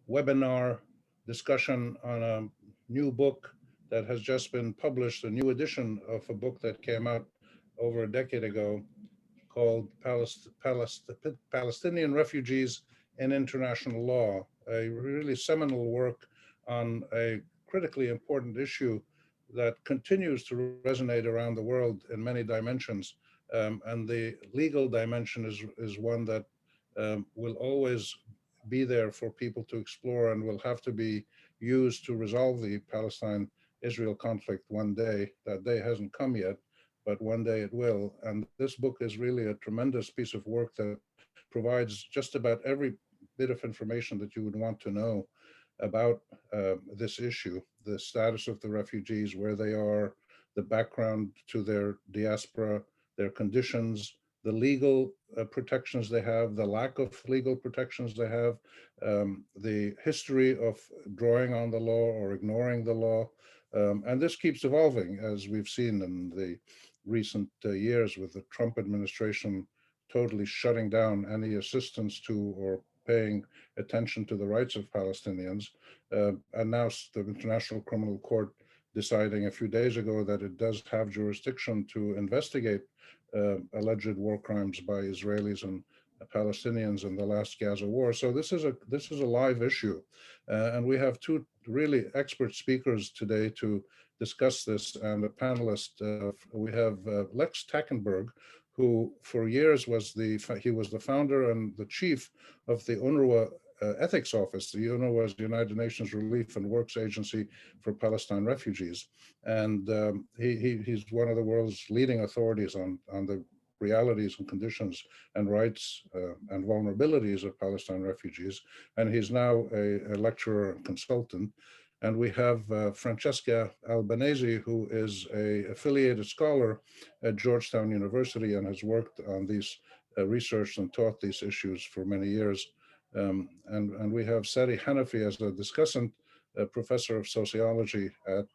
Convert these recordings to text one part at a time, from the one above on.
webinar discussion on a new book that has just been published, a new edition of a book that came out over a decade ago called Palestinian Refugees in International Law, a really seminal work on a critically important issue that continues to resonate around the world in many dimensions. And the legal dimension is one that will always be there for people to explore and will have to be used to resolve the Palestine-Israel conflict one day. That day hasn't come yet, but one day it will. And this book is really a tremendous piece of work that provides just about every bit of information that you would want to know about this issue, the status of the refugees, where they are, the background to their diaspora, their conditions, the legal protections they have, the lack of legal protections they have, the history of drawing on the law or ignoring the law. And this keeps evolving, as we've seen in the recent years with the Trump administration totally shutting down any assistance to or paying attention to the rights of Palestinians. And now the International Criminal Court deciding a few days ago that it does have jurisdiction to investigate alleged war crimes by Israelis and Palestinians in the last Gaza war. So this is a live issue, and we have two really expert speakers today to discuss this, and a panelist. We have Lex Tackenberg, who for years was the founder and the chief of the UNRWA ethics office. The UNRWA is the United Nations Relief and Works Agency for Palestine refugees, and he's one of the world's leading authorities on the realities and conditions and rights and vulnerabilities of Palestine refugees. And he's now a lecturer and consultant. And we have Francesca Albanese, who is a affiliated scholar at Georgetown University and has worked on these research and taught these issues for many years. And we have Sari Hanafi as a discussant, a professor of sociology at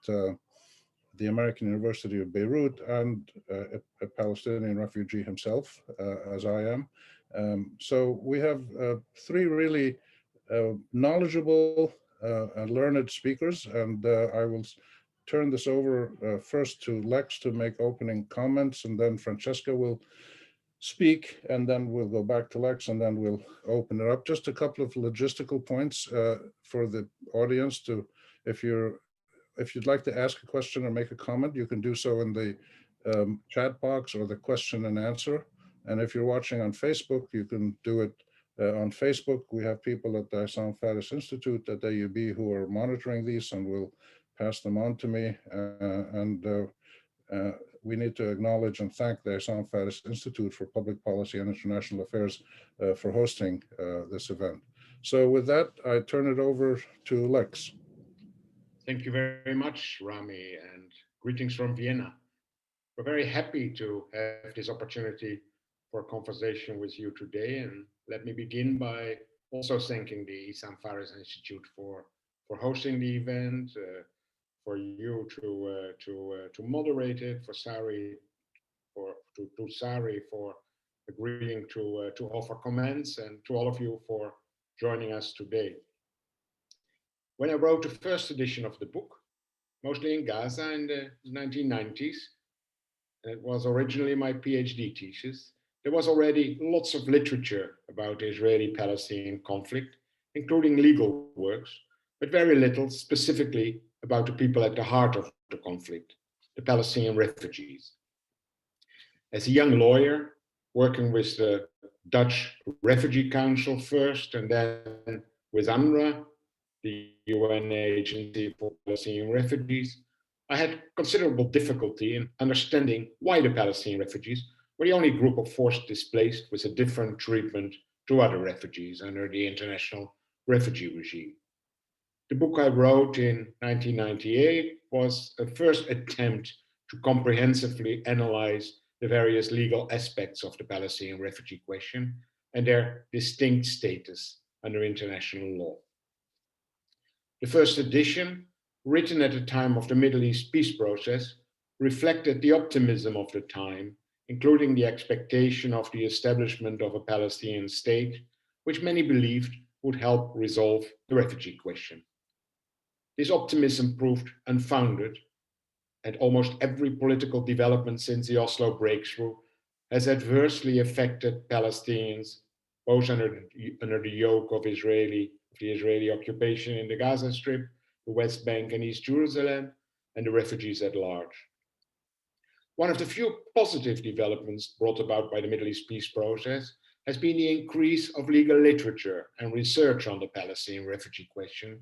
the American University of Beirut, and a Palestinian refugee himself, as I am. So we have three really knowledgeable and learned speakers, and I will turn this over first to Lex to make opening comments, and then Francesca will speak, and then we'll go back to Lex, and then we'll open it up. Just a couple of logistical points for the audience to, if you'd like to ask a question or make a comment, you can do so in the chat box or the question and answer. And if you're watching on Facebook, you can do it on Facebook. We have people at the Issam Faris Institute at AUB who are monitoring these and will pass them on to me. We need to acknowledge and thank the Issam Faris Institute for Public Policy and International Affairs for hosting this event. So with that, I turn it over to Lex. Thank you very much, Rami, and greetings from Vienna. We're very happy to have this opportunity for a conversation with you today. And let me begin by also thanking the Issam Faris Institute for hosting the event, for you to moderate it, for Sari, to Sari for agreeing to offer comments, and to all of you for joining us today. When I wrote the first edition of the book, mostly in Gaza in the 1990s, and it was originally my PhD thesis, there was already lots of literature about the Israeli-Palestinian conflict, including legal works, but very little specifically about the people at the heart of the conflict, the Palestinian refugees. As a young lawyer, working with the Dutch Refugee Council first, and then with UNRWA, the UN Agency for Palestinian Refugees, I had considerable difficulty in understanding why the Palestinian refugees were the only group of forced displaced with a different treatment to other refugees under the international refugee regime. The book I wrote in 1998 was a first attempt to comprehensively analyze the various legal aspects of the Palestinian refugee question and their distinct status under international law. The first edition, written at the time of the Middle East peace process, reflected the optimism of the time, including the expectation of the establishment of a Palestinian state, which many believed would help resolve the refugee question. This optimism proved unfounded, and almost every political development since the Oslo breakthrough has adversely affected Palestinians, both under the yoke of the Israeli occupation in the Gaza Strip, the West Bank and East Jerusalem, and the refugees at large. One of the few positive developments brought about by the Middle East peace process has been the increase of legal literature and research on the Palestinian refugee question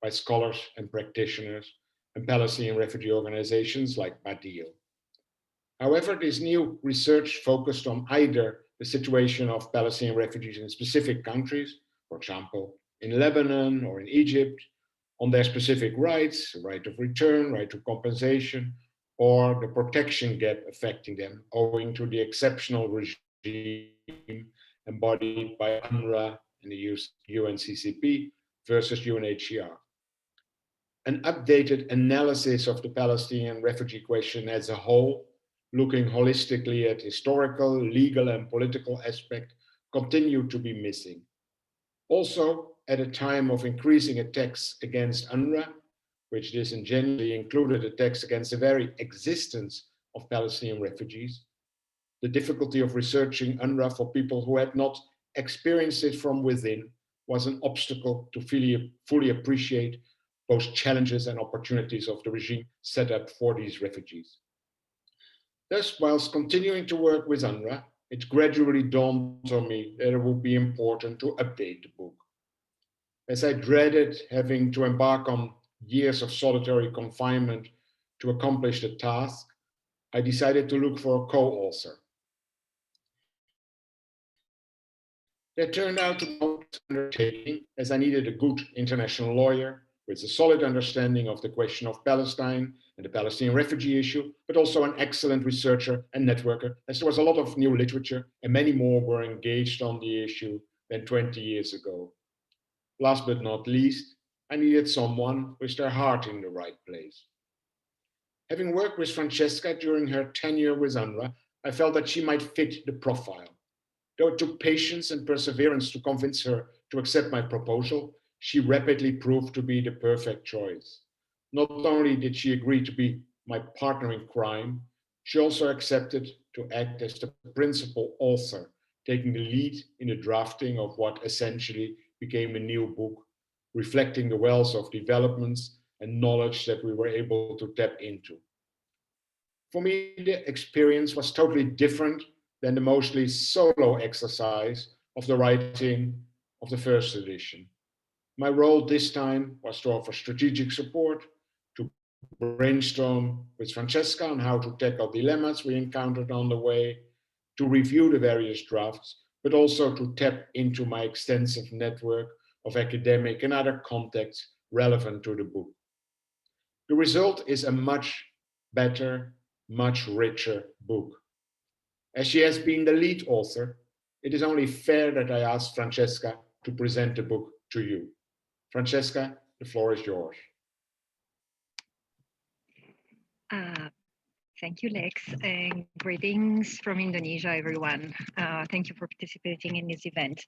by scholars and practitioners and Palestinian refugee organizations like Badil. However, this new research focused on either the situation of Palestinian refugees in specific countries, for example, in Lebanon or in Egypt, on their specific rights, right of return, right to compensation, or the protection gap affecting them owing to the exceptional regime embodied by UNRWA and the UNCCP versus UNHCR. An updated analysis of the Palestinian refugee question as a whole, looking holistically at historical, legal, and political aspects, continued to be missing. Also, at a time of increasing attacks against UNRWA, which disingenuously included attacks against the very existence of Palestinian refugees, the difficulty of researching UNRWA for people who had not experienced it from within was an obstacle to fully appreciate both challenges and opportunities of the regime set up for these refugees. Thus, whilst continuing to work with UNRWA, it gradually dawned on me that it would be important to update the book. As I dreaded having to embark on years of solitary confinement to accomplish the task, I decided to look for a co-author. That turned out to be an undertaking, as I needed a good international lawyer with a solid understanding of the question of Palestine and the Palestinian refugee issue, but also an excellent researcher and networker, as there was a lot of new literature and many more were engaged on the issue than 20 years ago. Last but not least, I needed someone with their heart in the right place. Having worked with Francesca during her tenure with UNRWA, I felt that she might fit the profile. Though it took patience and perseverance to convince her to accept my proposal, she rapidly proved to be the perfect choice. Not only did she agree to be my partner in crime, she also accepted to act as the principal author, taking the lead in the drafting of what essentially became a new book, reflecting the wells of developments and knowledge that we were able to tap into. For me, the experience was totally different than the mostly solo exercise of the writing of the first edition. My role this time was to offer strategic support, to brainstorm with Francesca on how to tackle dilemmas we encountered on the way, to review the various drafts, but also to tap into my extensive network of academic and other contacts relevant to the book. The result is a much better, much richer book. As she has been the lead author, it is only fair that I ask Francesca to present the book to you. Francesca, the floor is yours. Thank you, Lex, and greetings from Indonesia, everyone. Thank you for participating in this event.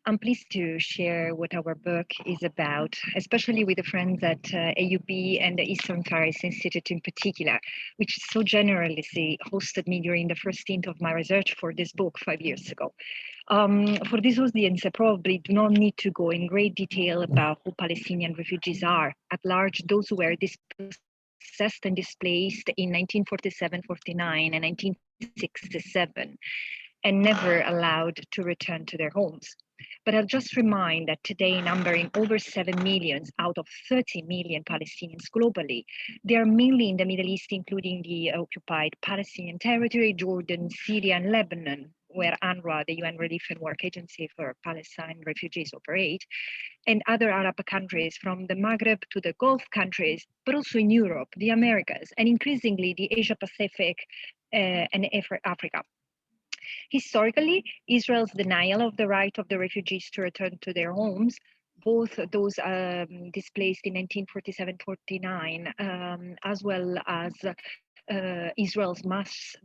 I'm pleased to share what our book is about, especially with the friends at AUB and the Eastern Far East Institute in particular, which so generously hosted me during the first stint of my research for this book 5 years ago. For this audience, I probably do not need to go in great detail about who Palestinian refugees are. At large, those who were dispossessed and displaced in 1947-49 and 1967 and never allowed to return to their homes. But I'll just remind that today, numbering over 7 million out of 30 million Palestinians globally, they are mainly in the Middle East, including the occupied Palestinian territory, Jordan, Syria, and Lebanon, where UNRWA, the UN Relief and Work Agency for Palestine Refugees, operate, and other Arab countries from the Maghreb to the Gulf countries, but also in Europe, the Americas, and increasingly the Asia Pacific and Africa. Historically, Israel's denial of the right of the refugees to return to their homes, both those displaced in 1947-49, as well as Israel's mass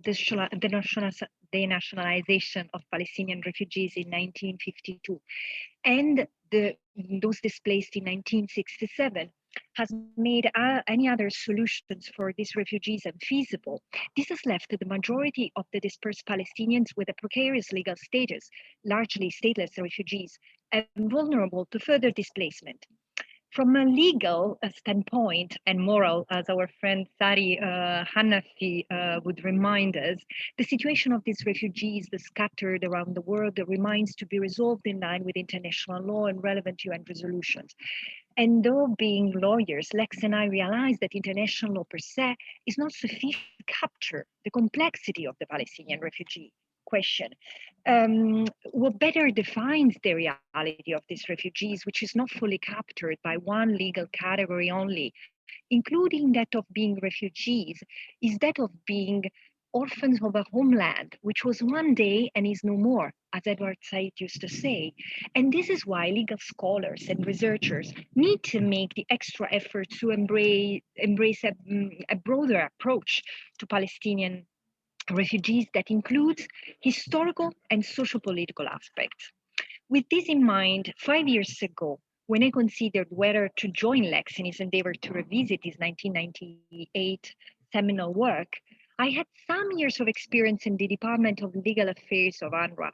denationalization of Palestinian refugees in 1952, and those displaced in 1967 has made any other solutions for these refugees unfeasible. This has left the majority of the dispersed Palestinians with a precarious legal status, largely stateless refugees, and vulnerable to further displacement. From a legal standpoint and moral, as our friend Sari Hanafi would remind us, the situation of these refugees scattered around the world remains to be resolved in line with international law and relevant UN resolutions. And though being lawyers, Lex and I realize that international law per se is not sufficient to capture the complexity of the Palestinian refugee question. What better defines the reality of these refugees, which is not fully captured by one legal category only, including that of being refugees, is that of being orphans of a homeland, which was one day and is no more, as Edward Said used to say. And this is why legal scholars and researchers need to make the extra effort to embrace a broader approach to Palestinian refugees that includes historical and socio-political aspects. With this in mind, 5 years ago, when I considered whether to join Lex in his endeavor to revisit his 1998 seminal work, I had some years of experience in the Department of Legal Affairs of UNRWA.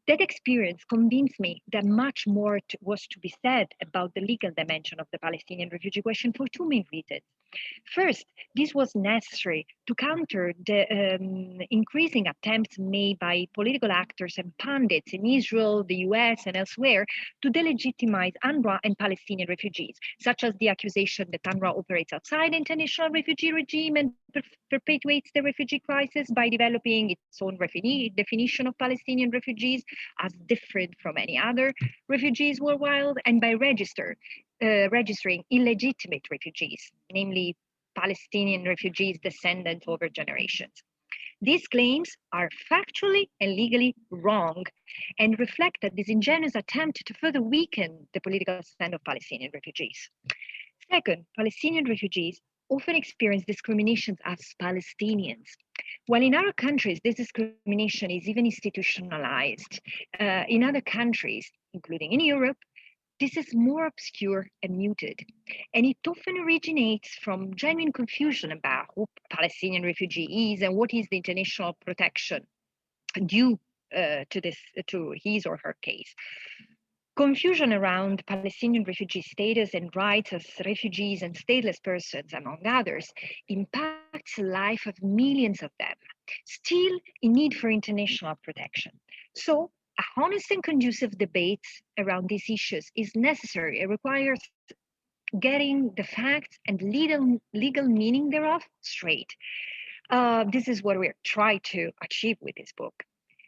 That experience convinced me that much more was to be said about the legal dimension of the Palestinian refugee question for two main reasons. First, this was necessary to counter the increasing attempts made by political actors and pundits in Israel, the US, and elsewhere to delegitimize UNRWA and Palestinian refugees, such as the accusation that UNRWA operates outside the international refugee regime and perpetuates the refugee crisis by developing its own definition of Palestinian refugees as different from any other refugees worldwide, and by registering illegitimate refugees, namely Palestinian refugees descendants over generations. These claims are factually and legally wrong and reflect a disingenuous attempt to further weaken the political stand of Palestinian refugees. Second, Palestinian refugees often experience discrimination as Palestinians. While in other countries, this discrimination is even institutionalized, in other countries, including in Europe, this is more obscure and muted, and it often originates from genuine confusion about who Palestinian refugee is and what is the international protection due to his or her case. Confusion around Palestinian refugee status and rights as refugees and stateless persons, among others, impacts the life of millions of them, still in need for international protection. So, a honest and conducive debate around these issues is necessary. It requires getting the facts and legal meaning thereof straight. This is what we're trying to achieve with this book.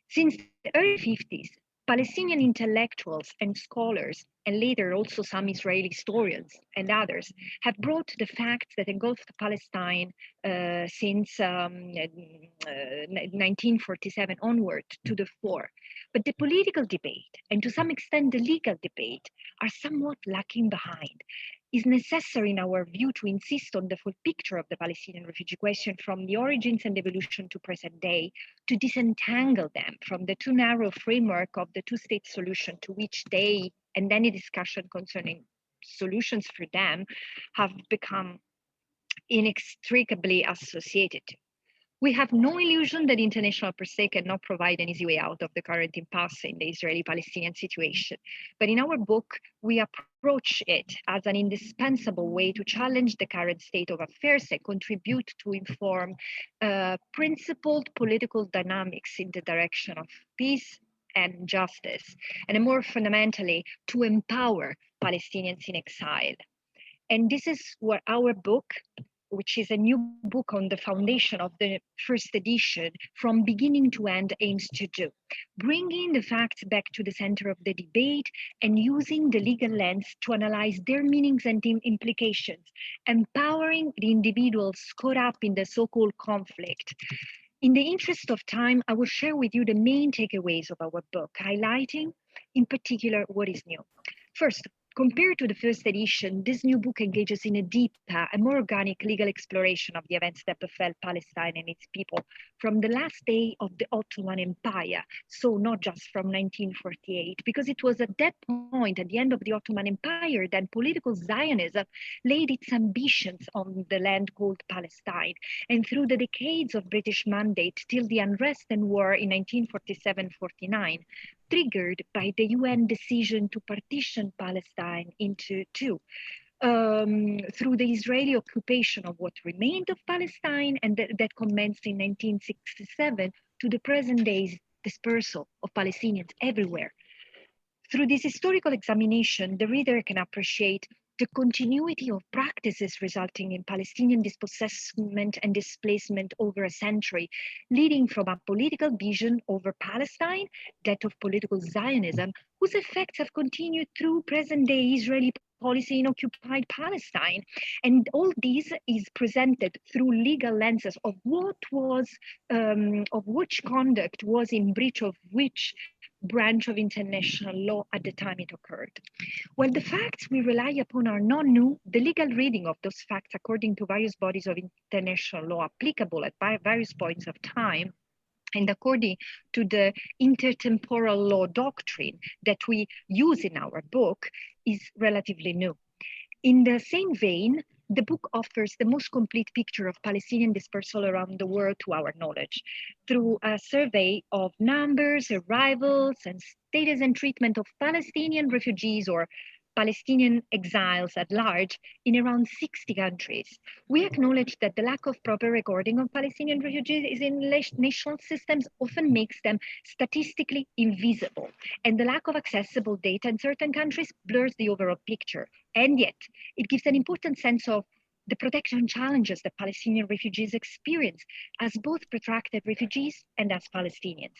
Since the early 50s, Palestinian intellectuals and scholars, and later also some Israeli historians and others, have brought the facts that engulfed Palestine since 1947 onward to the fore. But the political debate, and to some extent the legal debate, are somewhat lacking behind. It's necessary in our view to insist on the full picture of the Palestinian refugee question from the origins and evolution to present day, to disentangle them from the too narrow framework of the two-state solution to which they and any discussion concerning solutions for them have become inextricably associated. We have no illusion that international per se cannot provide an easy way out of the current impasse in the Israeli-Palestinian situation. But in our book, we approach it as an indispensable way to challenge the current state of affairs and contribute to inform principled political dynamics in the direction of peace and justice, and more fundamentally, to empower Palestinians in exile. And this is what our book, which is a new book on the foundation of the first edition, from beginning to end aims to do, bringing the facts back to the center of the debate and using the legal lens to analyze their meanings and implications, empowering the individuals caught up in the so-called conflict. In the interest of time, I will share with you the main takeaways of our book, highlighting in particular what is new. First, Compared to the first edition, this new book engages in a deeper and more organic legal exploration of the events that befell Palestine and its people from the last day of the Ottoman Empire, so not just from 1948, because it was at that point, at the end of the Ottoman Empire, that political Zionism laid its ambitions on the land called Palestine. And through the decades of British mandate till the unrest and war in 1947-49, triggered by the UN decision to partition Palestine into two, through the Israeli occupation of what remained of Palestine and that commenced in 1967 to the present day's dispersal of Palestinians everywhere. Through this historical examination, the reader can appreciate the continuity of practices resulting in Palestinian dispossessment and displacement over a century, leading from a political vision over Palestine, that of political Zionism, whose effects have continued through present-day Israeli policy in occupied Palestine. And all this is presented through legal lenses of what was, of which conduct was in breach of which branch of international law at the time it occurred. While the facts we rely upon are not new, the legal reading of those facts according to various bodies of international law applicable at various points of time and according to the intertemporal law doctrine that we use in our book is relatively new. In the same vein, the book offers the most complete picture of Palestinian dispersal around the world to our knowledge through a survey of numbers, arrivals, and status and treatment of Palestinian refugees or Palestinian exiles at large in around 60 countries. We acknowledge that the lack of proper recording of Palestinian refugees in national systems often makes them statistically invisible, and the lack of accessible data in certain countries blurs the overall picture. And yet, it gives an important sense of the protection challenges that Palestinian refugees experience as both protracted refugees and as Palestinians.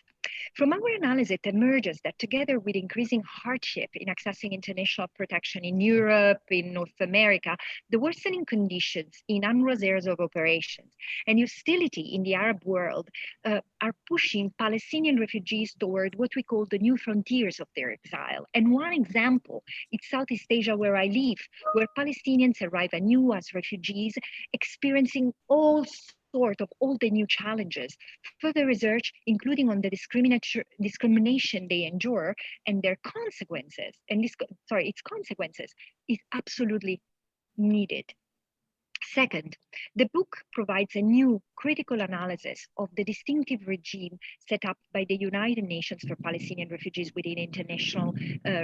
From our analysis, it emerges that together with increasing hardship in accessing international protection in Europe, in North America, the worsening conditions in UNRWA's areas of operations and hostility in the Arab world are pushing Palestinian refugees toward what we call the new frontiers of their exile. And one example is Southeast Asia, where I live, where Palestinians arrive anew as refugees, experiencing all the new challenges. Further research, including on the discrimination they endure and their consequences, its consequences, is absolutely needed. Second, the book provides a new critical analysis of the distinctive regime set up by the United Nations for Palestinian refugees within international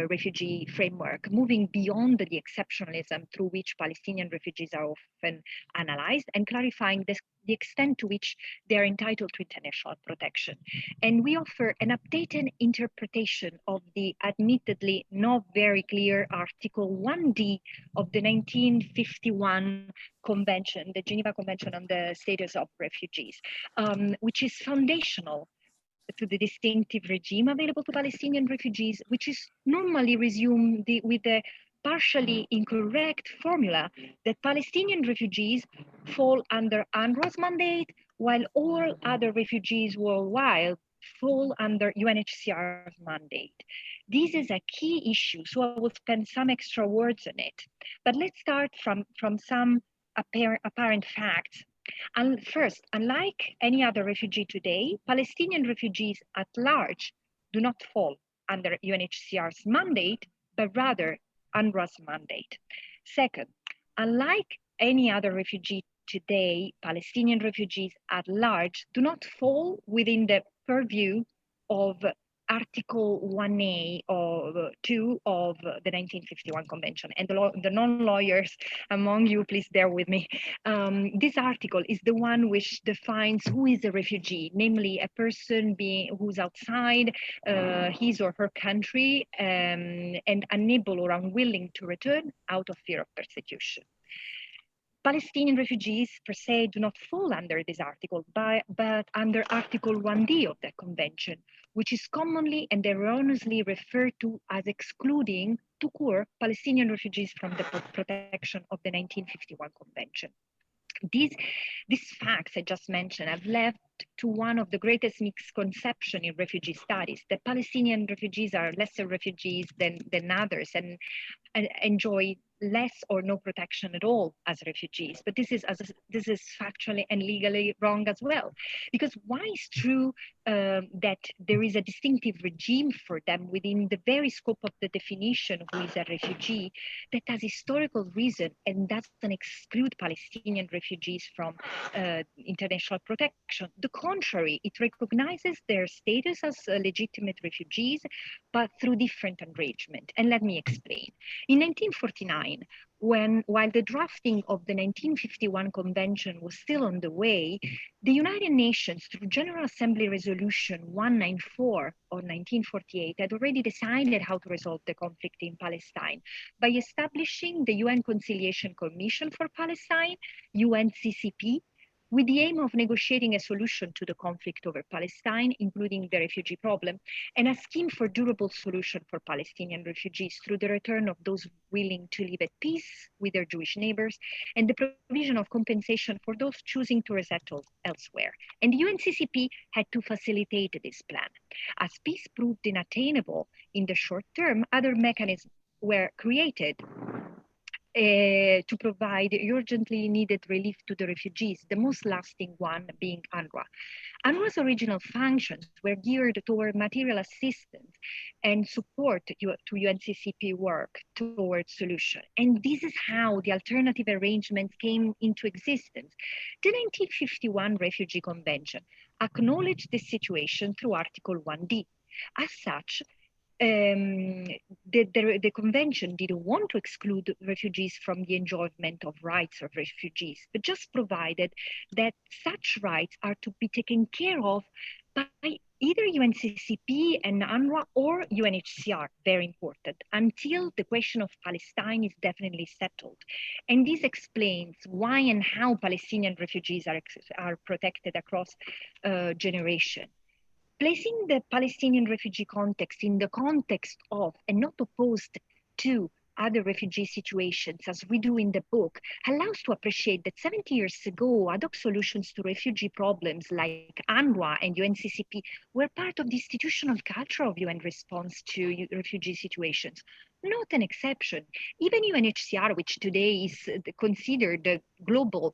refugee framework, moving beyond the exceptionalism through which Palestinian refugees are often analyzed and clarifying the extent to which they are entitled to international protection. And we offer an updated interpretation of the admittedly not very clear Article 1D of the 1951 Convention, the Geneva Convention on the Status of Refugees, which is foundational to the distinctive regime available to Palestinian refugees, which is normally resumed with the partially incorrect formula that Palestinian refugees fall under UNRWA's mandate, while all other refugees worldwide fall under UNHCR's mandate. This is a key issue, so I will spend some extra words on it. But let's start from some apparent facts. And first, unlike any other refugee today, Palestinian refugees at large do not fall under UNHCR's mandate, but rather UNRWA's mandate. Second, unlike any other refugee today, Palestinian refugees at large do not fall within the purview of Article 1A or 2 of the 1951 Convention. And the non-lawyers among you, please bear with me. This article is the one which defines who is a refugee, namely a person who's outside his or her country and unable or unwilling to return out of fear of persecution. Palestinian refugees per se do not fall under this article, but under Article 1D of the Convention, which is commonly and erroneously referred to as excluding tout court Palestinian refugees from the protection of the 1951 Convention. These facts I just mentioned have led to one of the greatest misconceptions in refugee studies, that Palestinian refugees are lesser refugees than others and enjoy less or no protection at all as refugees. But this is factually and legally wrong as well, because why is true that there is a distinctive regime for them within the very scope of the definition who is a refugee that has historical reason and doesn't exclude Palestinian refugees from international protection. The contrary, it recognizes their status as legitimate refugees, but through different arrangement. And let me explain. In 1949, while the drafting of the 1951 Convention was still on the way, the United Nations, through General Assembly Resolution 194 of 1948, had already decided how to resolve the conflict in Palestine by establishing the UN Conciliation Commission for Palestine, UNCCP, with the aim of negotiating a solution to the conflict over Palestine, including the refugee problem, and a scheme for durable solution for Palestinian refugees through the return of those willing to live at peace with their Jewish neighbors, and the provision of compensation for those choosing to resettle elsewhere. And the UNCCP had to facilitate this plan. As peace proved unattainable in the short term, other mechanisms were created to provide urgently needed relief to the refugees, the most lasting one being UNRWA. UNRWA's original functions were geared toward material assistance and support to UNCCP work towards solution. And this is how the alternative arrangements came into existence. The 1951 Refugee Convention acknowledged this situation through Article 1D. As such, the convention didn't want to exclude refugees from the enjoyment of rights of refugees, but just provided that such rights are to be taken care of by either UNCCP and UNRWA or UNHCR, very important, until the question of Palestine is definitely settled. And this explains why and how Palestinian refugees are protected across generations. Placing the Palestinian refugee context in the context of and not opposed to other refugee situations, as we do in the book, allows to appreciate that 70 years ago, ad hoc solutions to refugee problems like UNRWA and UNCCP were part of the institutional culture of UN response to refugee situations. Not an exception. Even UNHCR, which today is considered the global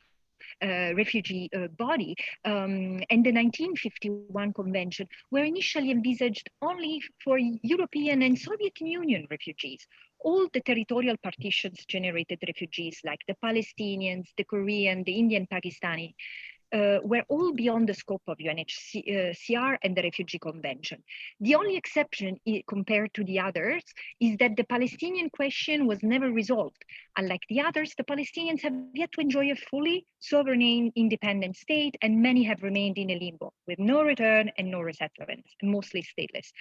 refugee body, and the 1951 Convention were initially envisaged only for European and Soviet Union refugees. All the territorial partitions generated refugees like the Palestinians, the Korean, the Indian, Pakistani, were all beyond the scope of UNHCR and the Refugee Convention. The only exception compared to the others is that the Palestinian question was never resolved. Unlike the others, the Palestinians have yet to enjoy a fully sovereign independent state, and many have remained in a limbo with no return and no resettlement, mostly stateless.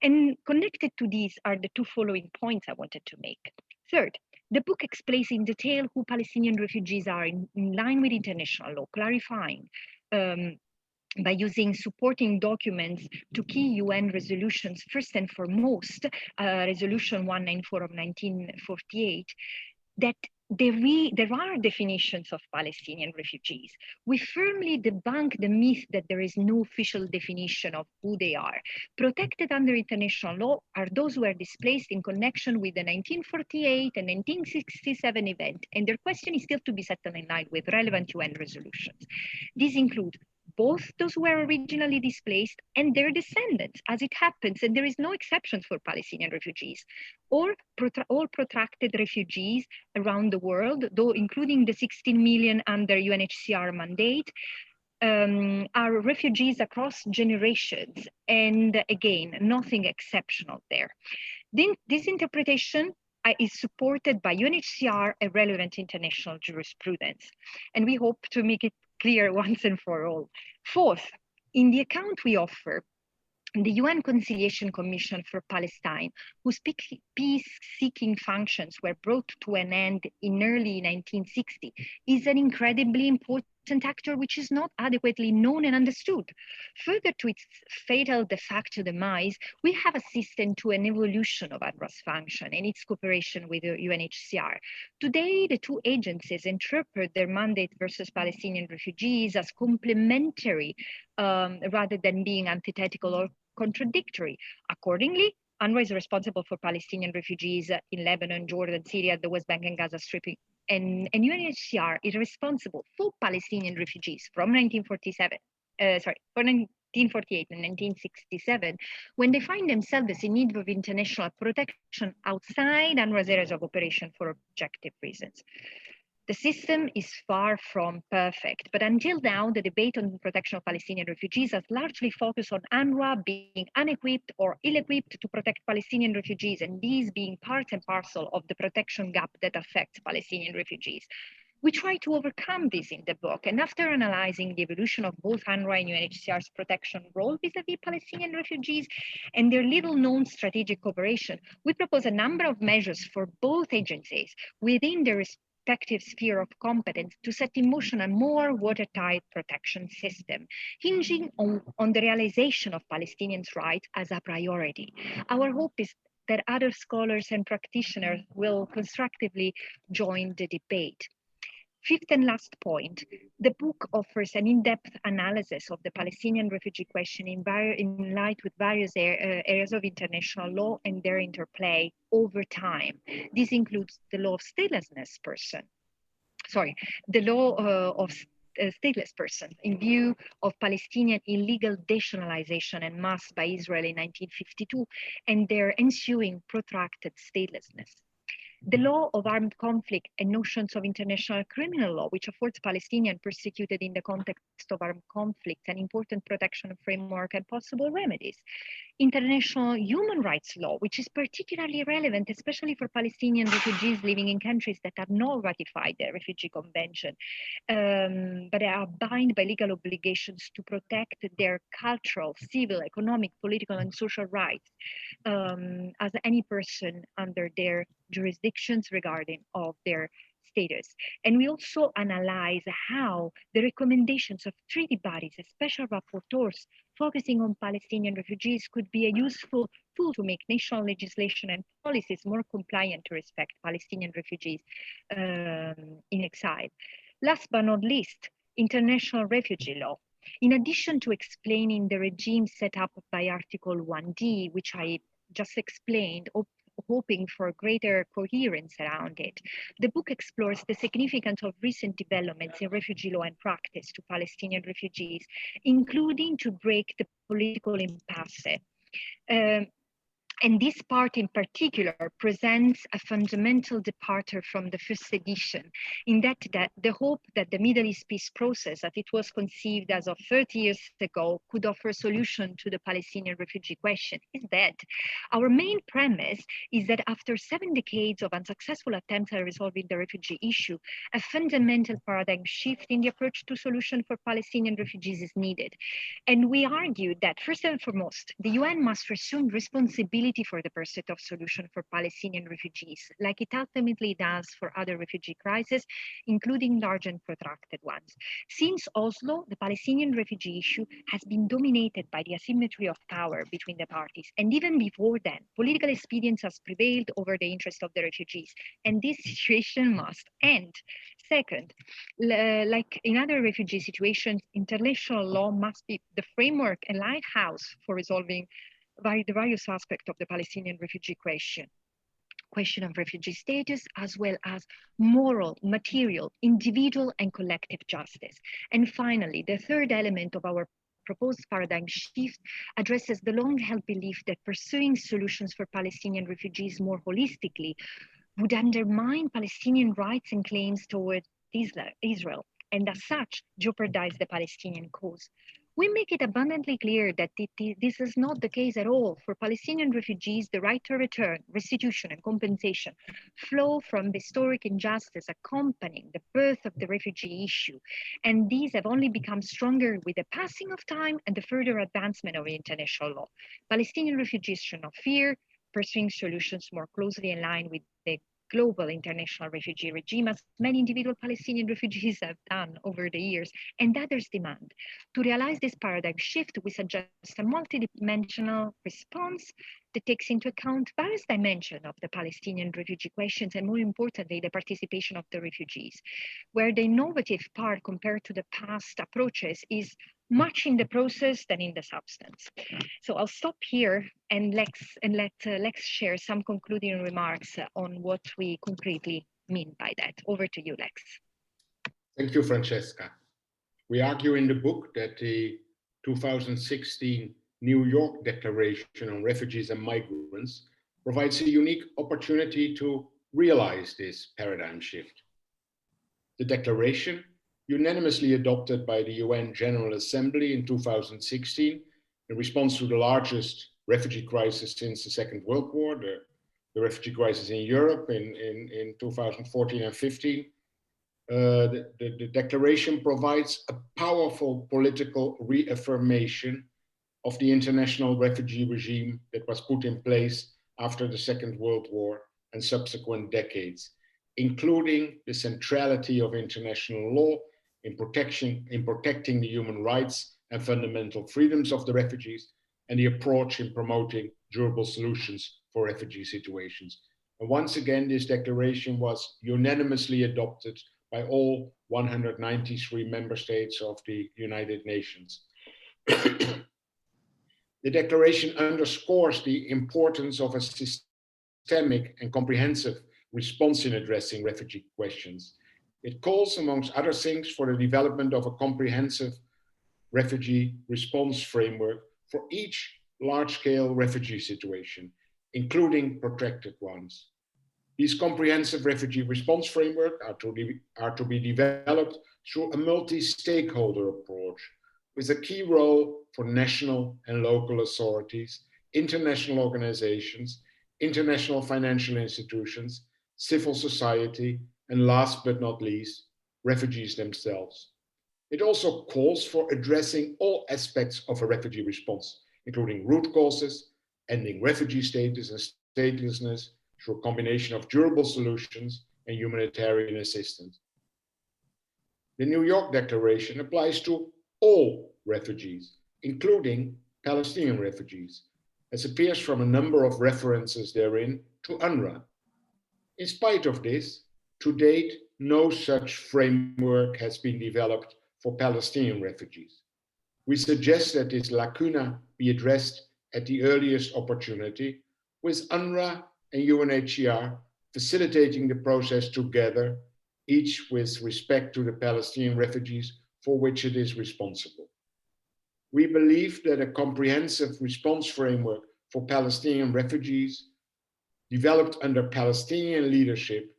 And connected to these are the two following points I wanted to make. Third, the book explains in detail who Palestinian refugees are in line with international law, clarifying by using supporting documents to key UN resolutions, first and foremost, Resolution 194 of 1948, that there are definitions of Palestinian refugees. We firmly debunk the myth that there is no official definition of who they are. Protected under international law are those who are displaced in connection with the 1948 and 1967 event, and their question is still to be settled in line with relevant UN resolutions. These include both those who were originally displaced and their descendants, as it happens, and there is no exceptions for Palestinian refugees, or all protracted refugees around the world, though including the 16 million under UNHCR mandate, are refugees across generations, and again, nothing exceptional there. This interpretation is supported by UNHCR and relevant international jurisprudence, and we hope to make it clear once and for all. Fourth, in the account we offer, the UN Conciliation Commission for Palestine, whose peace-seeking functions were brought to an end in early 1960, is an incredibly important actor which is not adequately known and understood. Further to its fatal de facto demise, we have assisted to an evolution of UNRWA's function and its cooperation with the UNHCR. Today, the two agencies interpret their mandate versus Palestinian refugees as complementary rather than being antithetical or contradictory. Accordingly, UNRWA is responsible for Palestinian refugees in Lebanon, Jordan, Syria, the West Bank and Gaza Strip, and UNHCR is responsible for Palestinian refugees from 1948 and 1967, when they find themselves in need of international protection outside UNRWA's areas of operation for objective reasons. The system is far from perfect, but until now, the debate on the protection of Palestinian refugees has largely focused on UNRWA being unequipped or ill-equipped to protect Palestinian refugees, and these being part and parcel of the protection gap that affects Palestinian refugees. We try to overcome this in the book, and after analyzing the evolution of both UNRWA and UNHCR's protection role vis-à-vis Palestinian refugees and their little-known strategic cooperation, we propose a number of measures for both agencies within their respective sphere of competence to set in motion a more watertight protection system, hinging on the realization of Palestinians' rights as a priority. Our hope is that other scholars and practitioners will constructively join the debate. Fifth and last point, the book offers an in-depth analysis of the Palestinian refugee question in light with various areas of international law and their interplay over time. This includes the law of statelessness stateless person in view of Palestinian illegal denationalization en masse by Israel in 1952 and their ensuing protracted statelessness. The law of armed conflict and notions of international criminal law, which affords Palestinians persecuted in the context of armed conflict an important protection framework and possible remedies. International human rights law, which is particularly relevant, especially for Palestinian refugees living in countries that have not ratified the Refugee Convention, but are bound by legal obligations to protect their cultural, civil, economic, political, and social rights as any person under their jurisdictions regarding of their status. And we also analyze how the recommendations of treaty bodies, special rapporteurs focusing on Palestinian refugees, could be a useful tool to make national legislation and policies more compliant to respect Palestinian refugees in exile. Last but not least, international refugee law. In addition to explaining the regime set up by Article 1D, which I just explained, hoping for greater coherence around it, the book explores the significance of recent developments in refugee law and practice to Palestinian refugees, including to break the political impasse. And this part in particular presents a fundamental departure from the first edition, in that the hope that the Middle East peace process, as it was conceived as of 30 years ago, could offer a solution to the Palestinian refugee question is dead. Our main premise is that after 7 decades of unsuccessful attempts at resolving the refugee issue, a fundamental paradigm shift in the approach to solution for Palestinian refugees is needed. And we argue that first and foremost, the UN must assume responsibility for the pursuit of solution for Palestinian refugees, like it ultimately does for other refugee crises, including large and protracted ones. Since Oslo, the Palestinian refugee issue has been dominated by the asymmetry of power between the parties. And even before then, political expedience has prevailed over the interest of the refugees. And this situation must end. Second, like in other refugee situations, international law must be the framework and lighthouse for resolving the various aspects of the Palestinian refugee question of refugee status, as well as moral, material, individual, and collective justice. And finally, the third element of our proposed paradigm shift addresses the long-held belief that pursuing solutions for Palestinian refugees more holistically would undermine Palestinian rights and claims toward Israel, and as such, jeopardize the Palestinian cause. We make it abundantly clear that this is not the case at all. For Palestinian refugees, the right to return, restitution, and compensation flow from the historic injustice accompanying the birth of the refugee issue. And these have only become stronger with the passing of time and the further advancement of international law. Palestinian refugees should not fear pursuing solutions more closely in line with the global international refugee regime, as many individual Palestinian refugees have done over the years, and others demand. To realize this paradigm shift, we suggest a multidimensional response that takes into account various dimensions of the Palestinian refugee questions, and more importantly, the participation of the refugees, where the innovative part compared to the past approaches is much in the process than in the substance. So I'll stop here and let Lex share some concluding remarks on what we concretely mean by that. Over to you, Lex. Thank you, Francesca. We argue in the book that the 2016 New York Declaration on Refugees and Migrants provides a unique opportunity to realize this paradigm shift. The declaration, unanimously adopted by the UN General Assembly in 2016 in response to the largest refugee crisis since the Second World War, the refugee crisis in Europe in 2014 and 15, the declaration provides a powerful political reaffirmation of the international refugee regime that was put in place after the Second World War and subsequent decades, including the centrality of international law in protecting the human rights and fundamental freedoms of the refugees, and the approach in promoting durable solutions for refugee situations. And once again, this declaration was unanimously adopted by all 193 member states of the United Nations. The declaration underscores the importance of a systemic and comprehensive response in addressing refugee questions. It calls, amongst other things, for the development of a comprehensive refugee response framework for each large-scale refugee situation, including protracted ones. These comprehensive refugee response frameworks are to be developed through a multi-stakeholder approach, with a key role for national and local authorities, international organizations, international financial institutions, civil society, and last but not least, refugees themselves. It also calls for addressing all aspects of a refugee response, including root causes, ending refugee status and statelessness through a combination of durable solutions and humanitarian assistance. The New York Declaration applies to all refugees, including Palestinian refugees, as appears from a number of references therein to UNRWA. In spite of this, to date, no such framework has been developed for Palestinian refugees. We suggest that this lacuna be addressed at the earliest opportunity, with UNRWA and UNHCR facilitating the process together, each with respect to the Palestinian refugees for which it is responsible. We believe that a comprehensive response framework for Palestinian refugees developed under Palestinian leadership,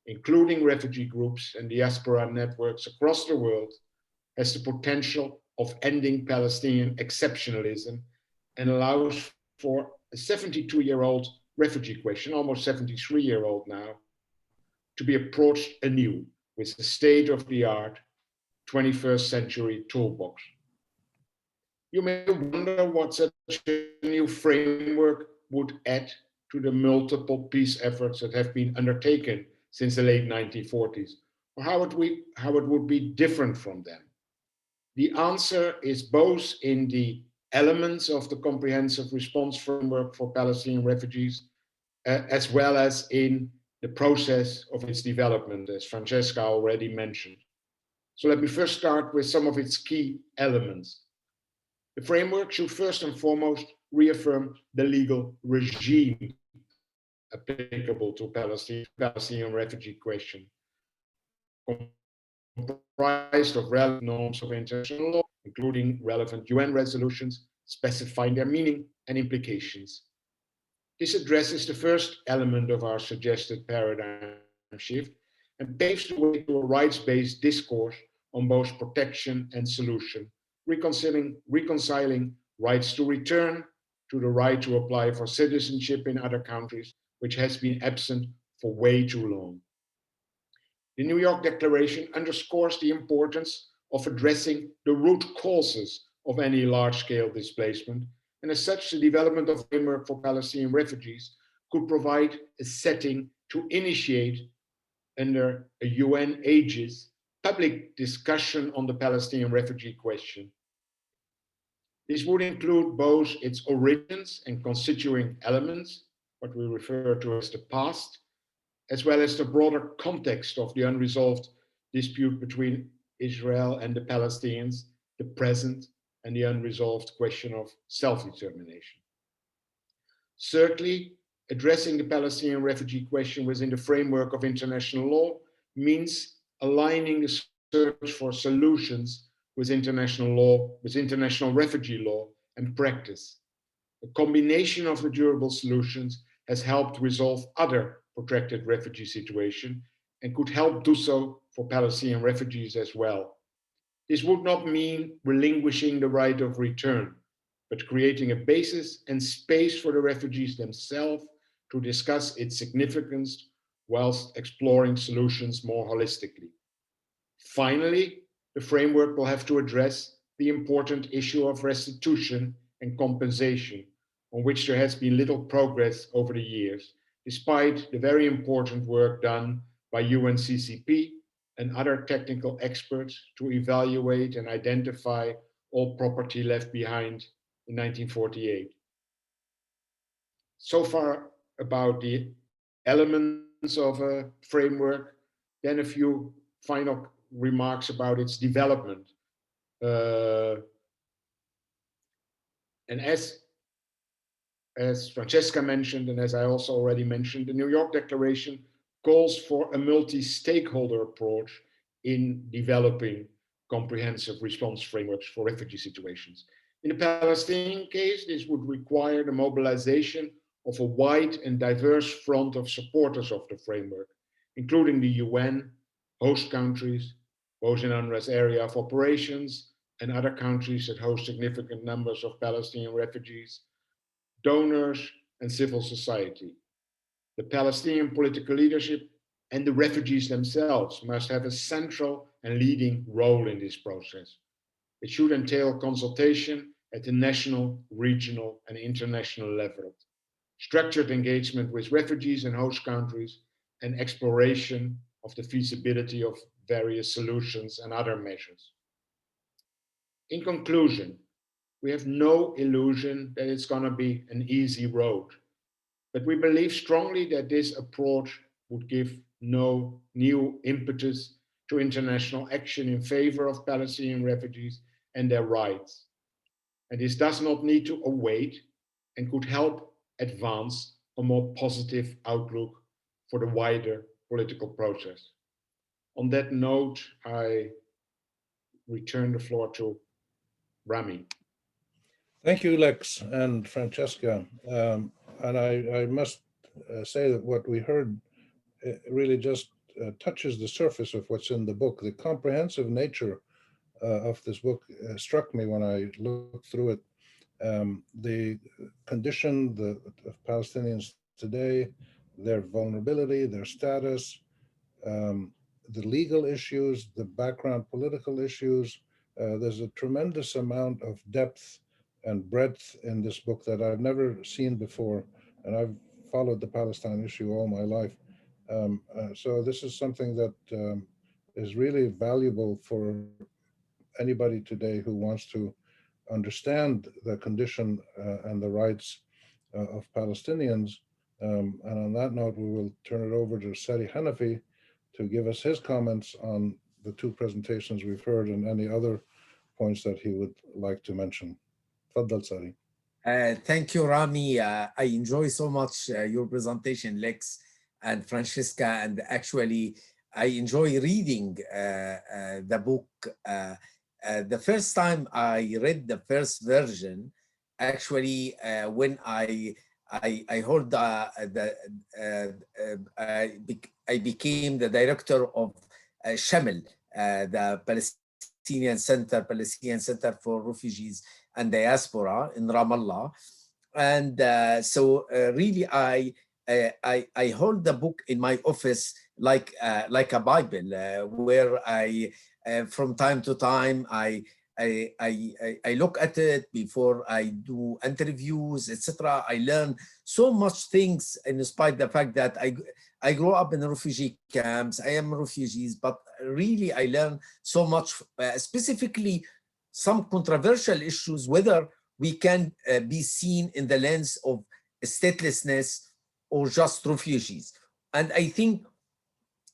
including refugee groups and diaspora networks across the world, has the potential of ending Palestinian exceptionalism and allows for a 72-year-old refugee question, almost 73-year-old now, to be approached anew with a state-of-the-art 21st century toolbox. You may wonder what such a new framework would add to the multiple peace efforts that have been undertaken since the late 1940s, or how it would be different from them. The answer is both in the elements of the comprehensive response framework for Palestinian refugees, as well as in the process of its development, as Francesca already mentioned. So let me first start with some of its key elements. The framework should first and foremost reaffirm the legal regime applicable to Palestinian refugee question, comprised of relevant norms of international law, including relevant UN resolutions, specifying their meaning and implications. This addresses the first element of our suggested paradigm shift and paves the way to a rights-based discourse on both protection and solution, reconciling rights to return to the right to apply for citizenship in other countries, which has been absent for way too long. The New York Declaration underscores the importance of addressing the root causes of any large-scale displacement, and as such, the development of a framework for Palestinian refugees could provide a setting to initiate under a UN aegis public discussion on the Palestinian refugee question. This would include both its origins and constituent elements, what we refer to as the past, as well as the broader context of the unresolved dispute between Israel and the Palestinians, the present, and the unresolved question of self-determination. Certainly, addressing the Palestinian refugee question within the framework of international law means aligning the search for solutions with international law, with international refugee law and practice. A combination of the durable solutions has helped resolve other protracted refugee situations and could help do so for Palestinian refugees as well. This would not mean relinquishing the right of return, but creating a basis and space for the refugees themselves to discuss its significance whilst exploring solutions more holistically. Finally, the framework will have to address the important issue of restitution and compensation, on which there has been little progress over the years, despite the very important work done by UNCCP and other technical experts to evaluate and identify all property left behind in 1948. So far about the elements of a framework, then a few final remarks about its development. And as Francesca mentioned, and as I also already mentioned, the New York Declaration calls for a multi-stakeholder approach in developing comprehensive response frameworks for refugee situations. In the Palestinian case, this would require the mobilization of a wide and diverse front of supporters of the framework, including the UN, host countries, both in UNRWA's area of operations and other countries that host significant numbers of Palestinian refugees, donors, and civil society. The Palestinian political leadership and the refugees themselves must have a central and leading role in this process. It should entail consultation at the national, regional, and international level, structured engagement with refugees and host countries, and exploration of the feasibility of various solutions and other measures. In conclusion, we have no illusion that it's going to be an easy road, but we believe strongly that this approach would give no new impetus to international action in favor of Palestinian refugees and their rights. And this does not need to await and could help advance a more positive outlook for the wider political process. On that note, I return the floor to Rami. Thank you, Lex and Francesca. And I must say that what we heard really just touches the surface of what's in the book. The comprehensive nature of this book struck me when I looked through it. The condition of Palestinians today, their vulnerability, their status, the legal issues, the background political issues. There's a tremendous amount of depth and breadth in this book that I've never seen before, and I've followed the Palestine issue all my life. So this is something that is really valuable for anybody today who wants to understand the condition and the rights of Palestinians. And on that note, we will turn it over to Sadi Hanafi to give us his comments on the two presentations we've heard and any other points that he would like to mention. Tfaddal, Sadi. Thank you, Rami. I enjoy so much your presentation, Lex and Francesca, and actually I enjoy reading the book. The first time I read the first version, actually when I heard I became the director of Shamil, the Palestinian Center for Refugees and Diaspora in Ramallah, and so really I hold the book in my office like a Bible, where I from time to time I I look at it before I do interviews, etc. I learn so much things, in spite of the fact that I grew up in refugee camps. I am refugees, but really I learn so much, specifically some controversial issues, whether we can be seen in the lens of statelessness or just refugees. And I think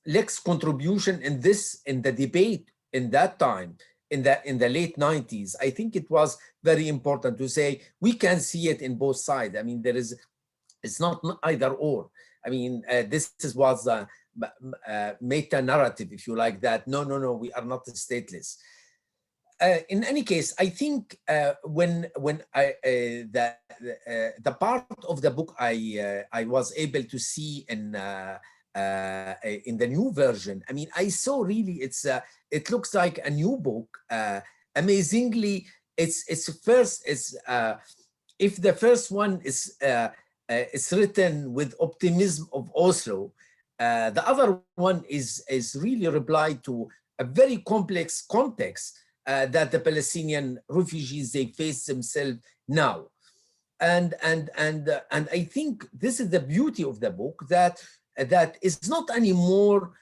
Lex's contribution in the debate in that time, in the late 90s, I think it was very important to say we can see it in both sides. I mean, it's not either or. I mean, this was a meta narrative, if you like, that no, we are not stateless. In any case, I think when the part of the book I was able to see in the new version, I mean, I saw really it looks like a new book. Amazingly, if the first one is written with optimism of Oslo, the other one is really replied to a very complex context that the Palestinian refugees they face themselves now, and I think this is the beauty of the book, that is not anymore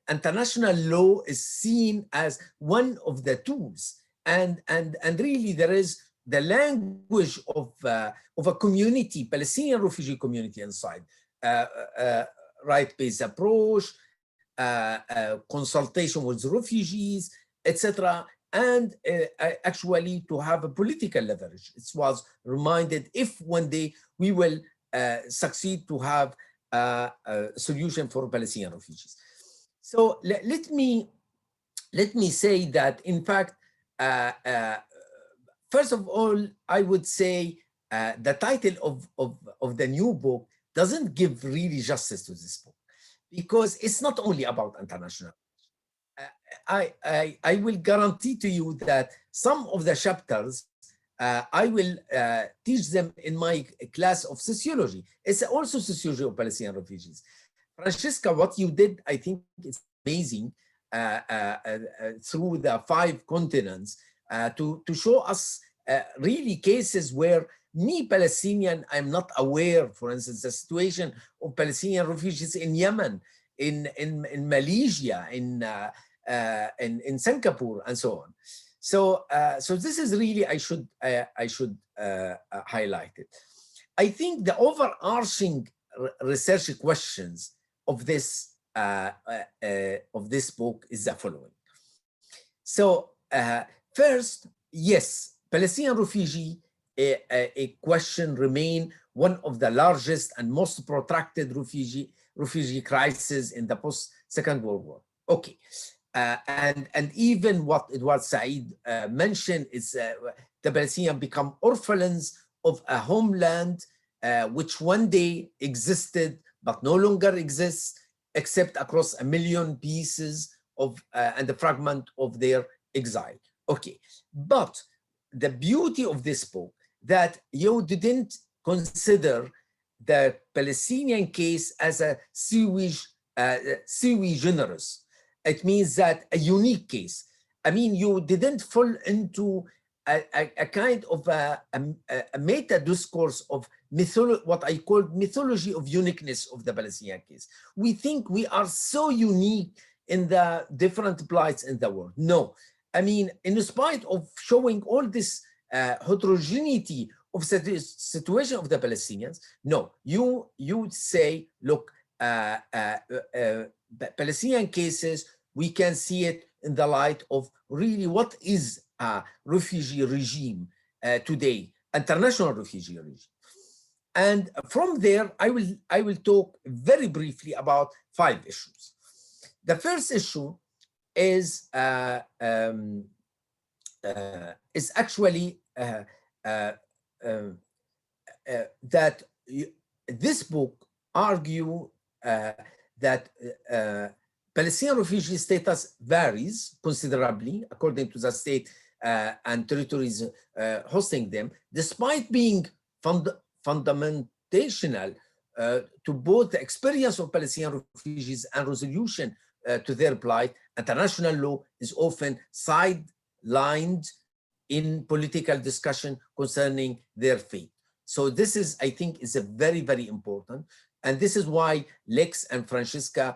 international law is seen as one of the tools, and really there is the language of a community, Palestinian refugee community inside, right-based approach, consultation with refugees, etc., and actually to have a political leverage. It was reminded if one day we will succeed to have a solution for Palestinian refugees. So let me say that, in fact, first of all, I would say the title of the new book doesn't give really justice to this book, because it's not only about international. I will guarantee to you that some of the chapters I will teach them in my class of sociology. It's also sociology of Palestinian refugees. Francesca, what you did, I think it's amazing through the 5 continents to show us really cases where me, Palestinian, I'm not aware, for instance, the situation of Palestinian refugees in Yemen, in Malaysia, in Singapore, and so on. So this is really, I should highlight it. I think the overarching research questions of this book is the following. So first, yes, Palestinian refugee a question remain one of the largest and most protracted refugee crises in the post-Second World War. Okay. And even what Edward Said mentioned is the Palestinians become orphans of a homeland which one day existed but no longer exists, except across 1 million pieces of and a fragment of their exile. Okay, but the beauty of this book that you didn't consider the Palestinian case as a sui generis. It means that a unique case. I mean, you didn't fall into a kind of a meta discourse of what I call mythology of uniqueness of the Palestinian case. We think we are so unique in the different plights in the world. No, I mean, in spite of showing all this heterogeneity of situation of the Palestinians, no, you would say, look, Palestinian cases, we can see it in the light of really what is a refugee regime today, international refugee regime. And from there, I will talk very briefly about 5 issues. The first issue is actually that this book argue that Palestinian refugee status varies considerably according to the state and territories hosting them, despite being fundamental to both the experience of Palestinian refugees and resolution to their plight. International law is often lined in political discussion concerning their fate. So this is, I think, is a very, very important. And this is why Lex and Francesca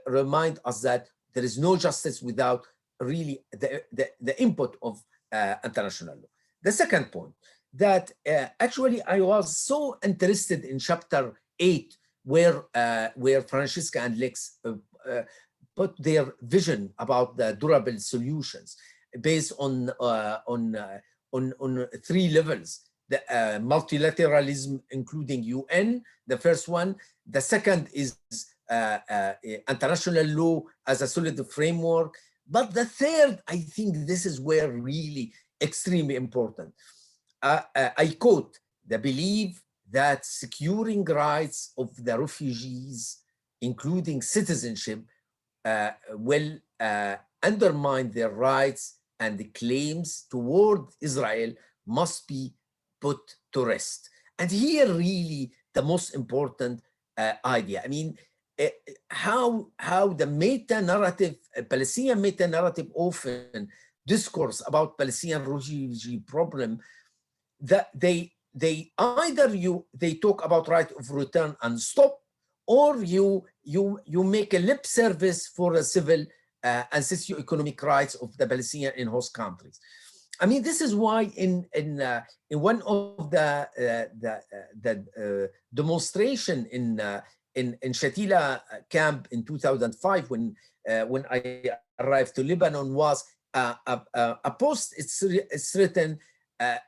remind us that there is no justice without really the input of international law. The second point, that actually I was so interested in chapter 8, where Francesca and Lex put their vision about the durable solutions based on 3 levels: the multilateralism, including UN, the first one. The second is international law as a solid framework. But the third, I think this is where really extremely important. I quote, the belief that securing rights of the refugees, including citizenship, will undermine their rights, and the claims toward Israel must be put to rest. And here really the most important idea. I mean, how the meta-narrative, Palestinian meta-narrative often discourse about Palestinian refugee problem, that they either they talk about right of return and stop, or you make a lip service for a civil and socio-economic rights of the Palestinian in host countries. I mean, this is why in one of the demonstration in Shatila camp in 2005, when I arrived to Lebanon, was a post. It's written,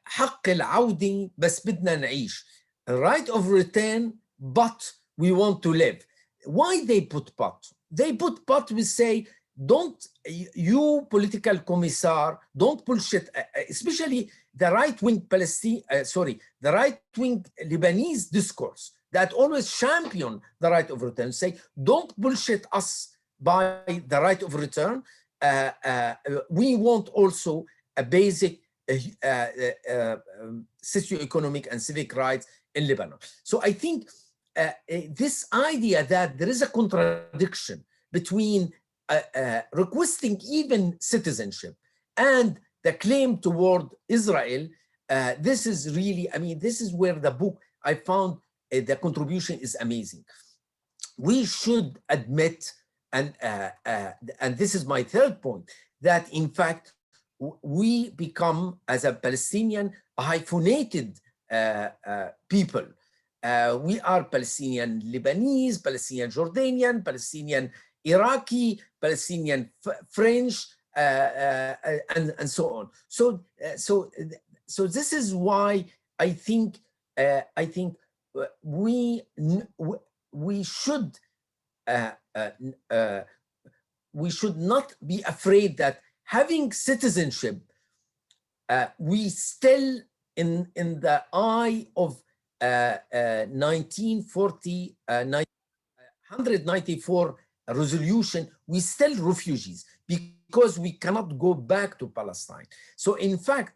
حق العودة بس بدنا نعيش, right of return, but we want to live. Why they put but? They put but, we say, don't, you political commissar, don't bullshit, especially the right-wing the right-wing Lebanese discourse that always champion the right of return, say, don't bullshit us by the right of return. We want also a basic socio-economic and civic rights in Lebanon. So I think this idea that there is a contradiction between requesting even citizenship and the claim toward Israel, this is really, I mean, this is where the book, I found the contribution is amazing. We should admit, and this is my third point, that in fact, we become, as a Palestinian, a hyphenated people. We are Palestinian Lebanese, Palestinian Jordanian, Palestinian Iraqi, Palestinian French, and so on. So this is why I think we should not be afraid that having citizenship, we still in the eye of 194 resolution, we still refugees because we cannot go back to Palestine. So in fact,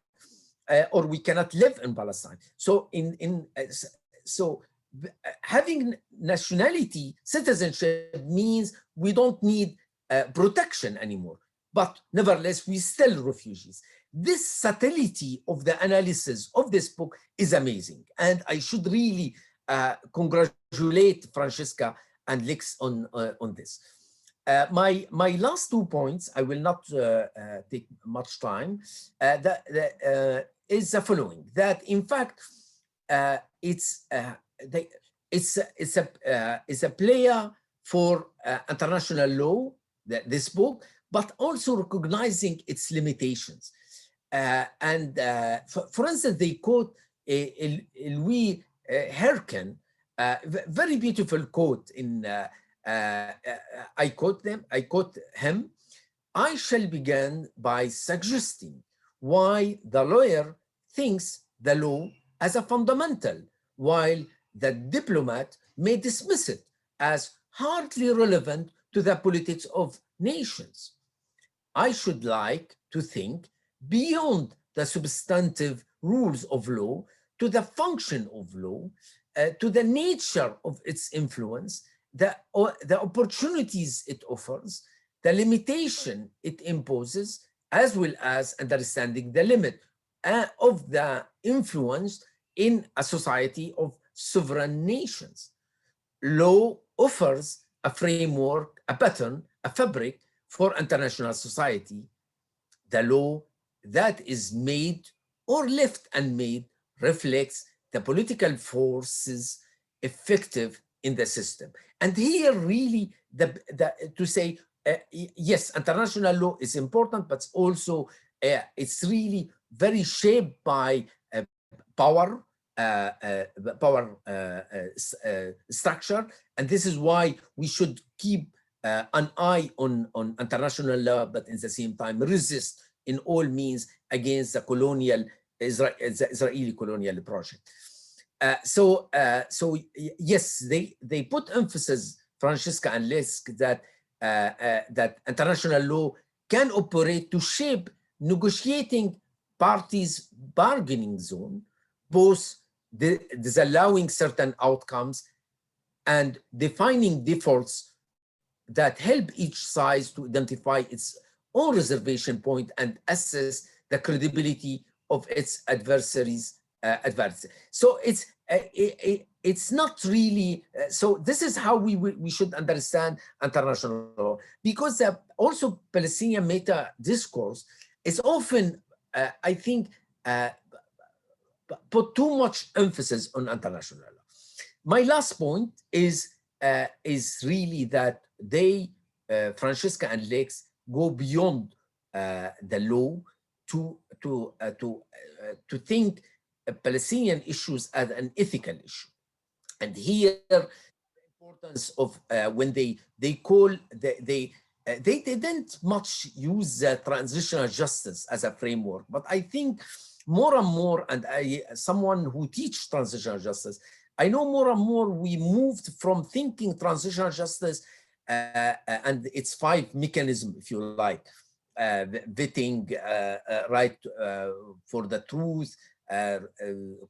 or we cannot live in Palestine. So having nationality, citizenship means we don't need protection anymore. But nevertheless, we still refugees. This subtlety of the analysis of this book is amazing. And I should really congratulate Francesca and Lex on this. My last 2 points, I will not take much time, is the following, that in fact, it's a player for international law, this book, but also recognizing its limitations. For instance, they quote Louis Herken, very beautiful quote in, I quote him, I shall begin by suggesting why the lawyer thinks the law as a fundamental, while the diplomat may dismiss it as hardly relevant to the politics of nations. I should like to think beyond the substantive rules of law to the function of law, to the nature of its influence, the opportunities it offers, the limitation it imposes, as well as understanding the limit of the influence in a society of sovereign nations. Law offers a framework, a pattern, a fabric for international society. The law that is made or left unmade reflects the political forces effective in the system. And here really to say, yes, international law is important, but also it's really very shaped by power, structure. And this is why we should keep an eye on international law, but in the same time resist in all means against the Israeli colonial project. So yes, they put emphasis, Francesca and Lesk, that that international law can operate to shape negotiating parties' bargaining zone, both disallowing certain outcomes and defining defaults that help each side to identify its own reservation point and assess the credibility of its adversaries. So it's not really, so this is how we should understand international law, because also Palestinian meta discourse is often, I think, put too much emphasis on international law. My last point is really that they, Francesca and Lex, go beyond the law to think Palestinian issues as an ethical issue. And here, the importance of when they call, they didn't much use transitional justice as a framework, but I think more and more, and someone who teaches transitional justice, I know more and more we moved from thinking transitional justice and its 5 mechanisms, if you like, vetting, right for the truth,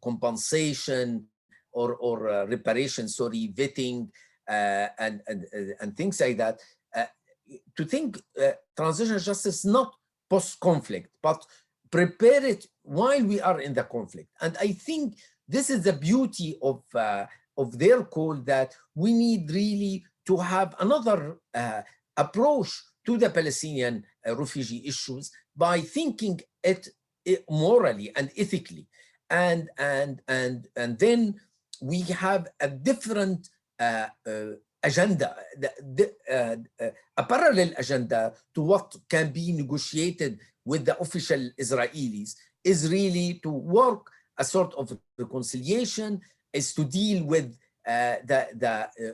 compensation or reparation, sorry, vetting, and things like that, to think transitional justice not post-conflict, but prepare it while we are in the conflict. And I think this is the beauty of their call, that we need really to have another approach to the Palestinian refugee issues by thinking it morally and ethically, and then we have a different agenda, a parallel agenda to what can be negotiated with the official Israelis, is really to work a sort of reconciliation, is to deal with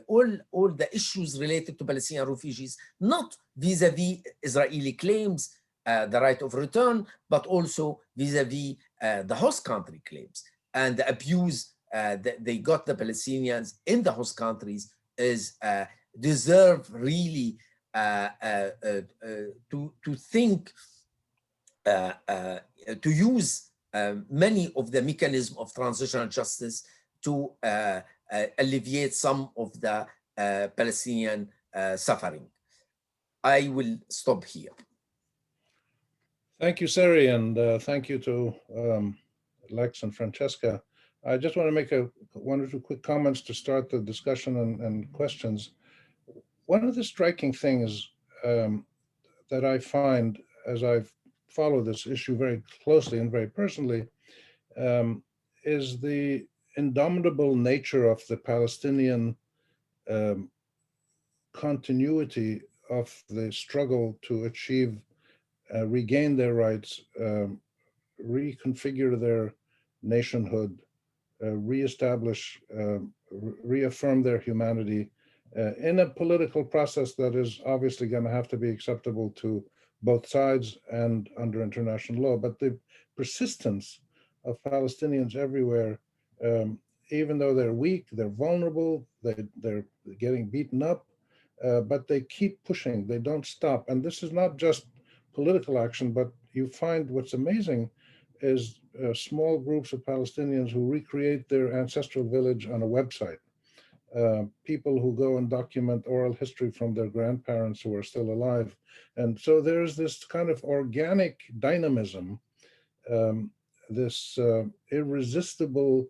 all the issues related to Palestinian refugees, not vis-a-vis Israeli claims, the right of return, but also vis-a-vis the host country claims, and the abuse that they got the Palestinians in the host countries is deserve really to think, to use many of the mechanisms of transitional justice to alleviate some of the Palestinian suffering. I will stop here. Thank you, Seri, and thank you to Lex and Francesca. I just want to make one or two quick comments to start the discussion and questions. One of the striking things that I find as I've followed this issue very closely and very personally is the indomitable nature of the Palestinian continuity of the struggle to achieve, regain their rights, reconfigure their nationhood, reestablish, reaffirm their humanity in a political process that is obviously going to have to be acceptable to both sides and under international law. But the persistence of Palestinians everywhere, even though they're weak, they're vulnerable, they're getting beaten up, but they keep pushing, they don't stop. And this is not just political action, but you find what's amazing is small groups of Palestinians who recreate their ancestral village on a website. people who go and document oral history from their grandparents who are still alive. And so there's this kind of organic dynamism, this irresistible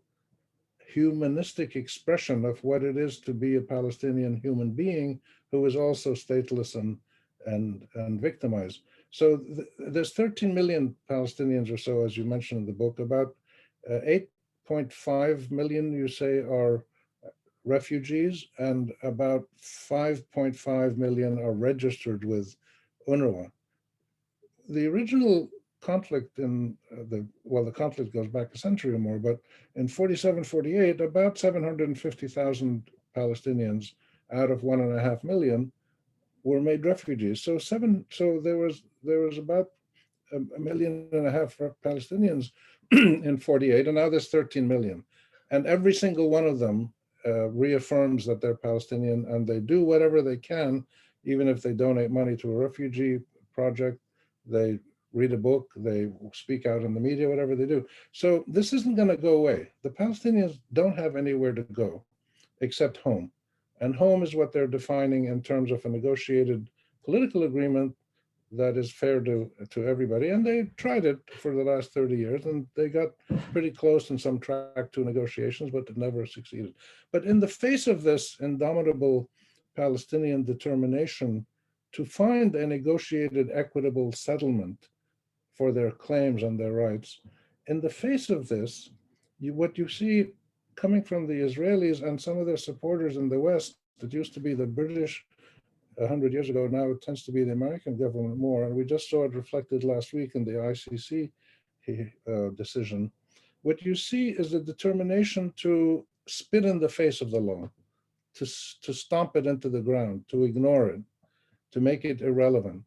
humanistic expression of what it is to be a Palestinian human being who is also stateless and victimized. So there's 13 million Palestinians or so, as you mentioned in the book. About 8.5 million, you say, are refugees, and about 5.5 million are registered with UNRWA. The original conflict in the conflict goes back a century or more, but in 47, 48, about 750,000 Palestinians out of 1.5 million were made refugees. So there was about 1.5 million Palestinians in 48, and now there's 13 million. And every single one of them reaffirms that they're Palestinian, and they do whatever they can, even if they donate money to a refugee project, they read a book, they speak out in the media, whatever they do. So this isn't going to go away. The Palestinians don't have anywhere to go except home. And home is what they're defining in terms of a negotiated political agreement that is fair to everybody. And they tried it for the last 30 years, and they got pretty close in some track to negotiations, but it never succeeded. But in the face of this indomitable Palestinian determination to find a negotiated equitable settlement for their claims and their rights, in the face of this, what you see coming from the Israelis and some of their supporters in the West, that used to be the British 100 years ago, now it tends to be the American government more, and we just saw it reflected last week in the ICC decision. What you see is a determination to spit in the face of the law, to stomp it into the ground, to ignore it, to make it irrelevant.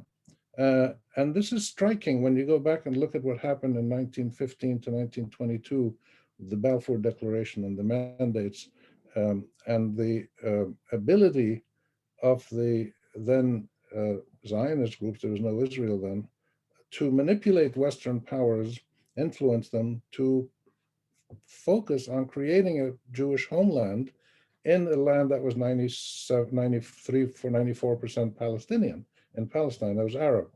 And this is striking when you go back and look at what happened in 1915 to 1922, the Balfour Declaration and the mandates, and the ability of the then Zionist groups, there was no Israel then, to manipulate Western powers, influence them to focus on creating a Jewish homeland in a land that was 94% Palestinian, in Palestine, that was Arab.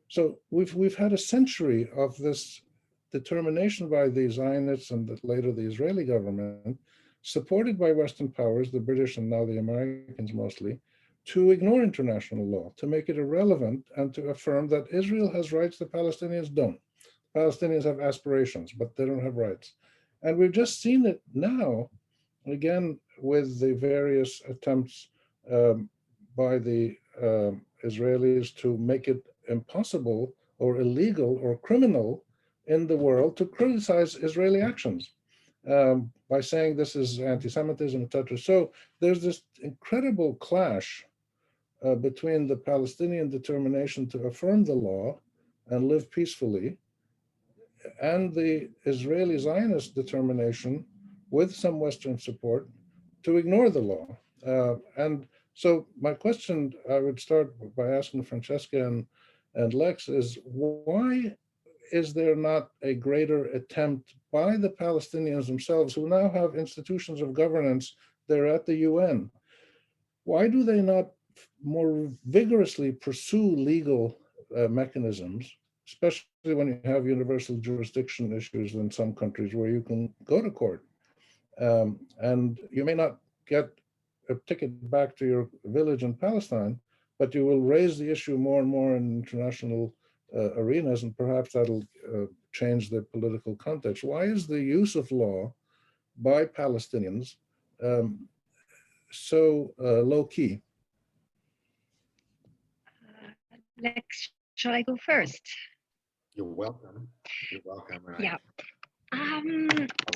So we've had a century of this determination by the Zionists and later the Israeli government, supported by Western powers, the British and now the Americans mostly, to ignore international law, to make it irrelevant, and to affirm that Israel has rights the Palestinians don't. Palestinians have aspirations, but they don't have rights. And we've just seen it now, again, with the various attempts by the Israelis to make it impossible or illegal or criminal in the world to criticize Israeli actions by saying this is anti-Semitism, etc. So there's this incredible clash between the Palestinian determination to affirm the law and live peacefully and the Israeli Zionist determination, with some Western support, to ignore the law. And so my question, I would start by asking Francesca and Lex, is why is there not a greater attempt by the Palestinians themselves, who now have institutions of governance, they're at the UN, why do they not more vigorously pursue legal mechanisms, especially when you have universal jurisdiction issues in some countries where you can go to court? And you may not get a ticket back to your village in Palestine, but you will raise the issue more and more in international arenas, and perhaps that'll change the political context. Why is the use of law by Palestinians so low-key? Lex, shall I go first? You're welcome. You're welcome. Yeah. I'll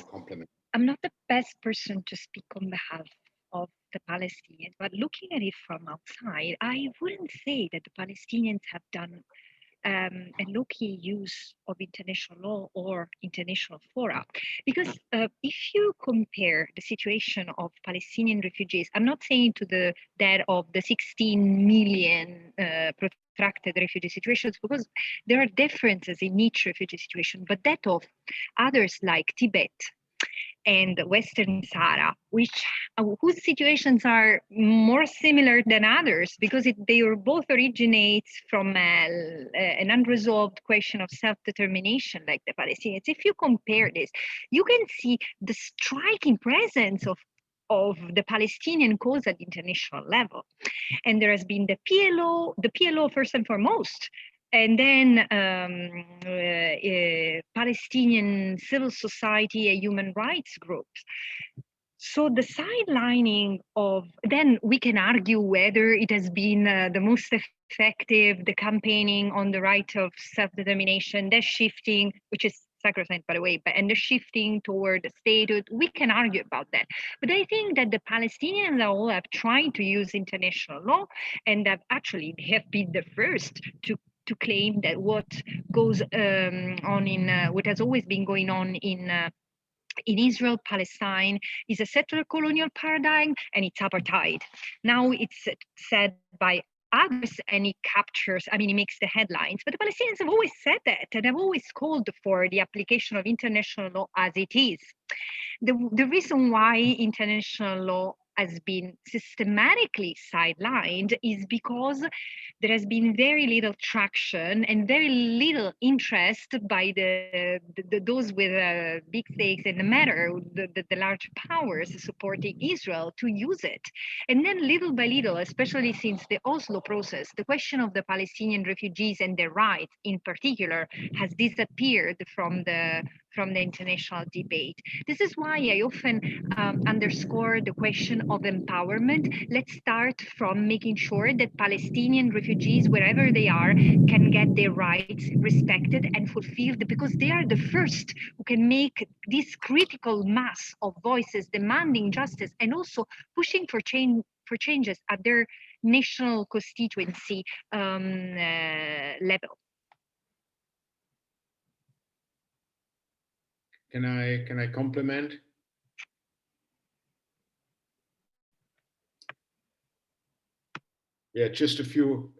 compliment. I'm not the best person to speak on behalf of the Palestinians, but looking at it from outside, I wouldn't say that the Palestinians have done a low-key use of international law or international fora. Because if you compare the situation of Palestinian refugees, I'm not saying to that of the 16 million protracted refugee situations, because there are differences in each refugee situation, but that of others like Tibet and Western Sahara, whose situations are more similar than others because they both originate from an unresolved question of self-determination like the Palestinians. If you compare this, you can see the striking presence of the Palestinian cause at the international level. And there has been the PLO first and foremost, and then Palestinian civil society and human rights groups. So the sidelining then we can argue whether it has been the most effective, the campaigning on the right of self-determination, the shifting, which is sacrosanct, by the way, and the shifting toward statehood, we can argue about that. But I think that the Palestinians all have tried to use international law, and that actually they have been the first to claim that what goes on what has always been going on in Israel, Palestine is a settler colonial paradigm and it's apartheid. Now it's said by others and it captures, it makes the headlines, but the Palestinians have always said that and have always called for the application of international law as it is. The reason why international law has been systematically sidelined is because there has been very little traction and very little interest by those with big stakes in the matter, the large powers supporting Israel, to use it. And then little by little, especially since the Oslo process, the question of the Palestinian refugees and their rights in particular has disappeared from the international debate. This is why I often underscore the question of empowerment. Let's start from making sure that Palestinian refugees, wherever they are, can get their rights respected and fulfilled, because they are the first who can make this critical mass of voices demanding justice and also pushing for changes at their national constituency level. Can I compliment? Yeah, just a few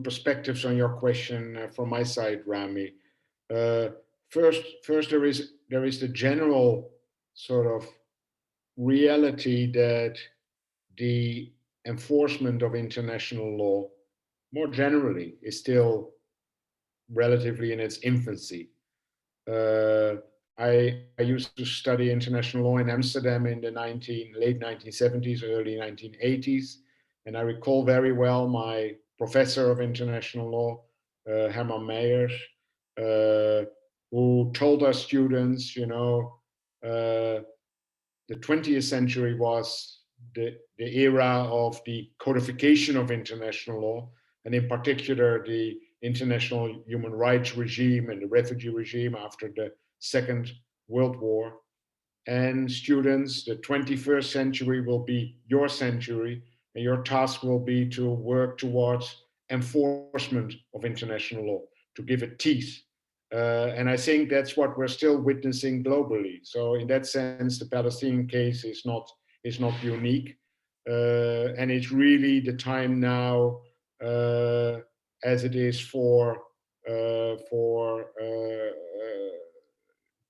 perspectives on your question from my side, Rami. First, there is the general sort of reality that the enforcement of international law, more generally, is still relatively in its infancy. I used to study international law in Amsterdam in the late 1970s, early 1980s. And I recall very well my professor of international law, Herman Meyers, who told us students, the 20th century was the era of the codification of international law, and in particular, the international human rights regime and the refugee regime after the Second World War. And students, the 21st century will be your century, and your task will be to work towards enforcement of international law, to give it teeth. And I think that's what we're still witnessing globally. So in that sense, the Palestinian case is not unique. And it's really the time now, as it is for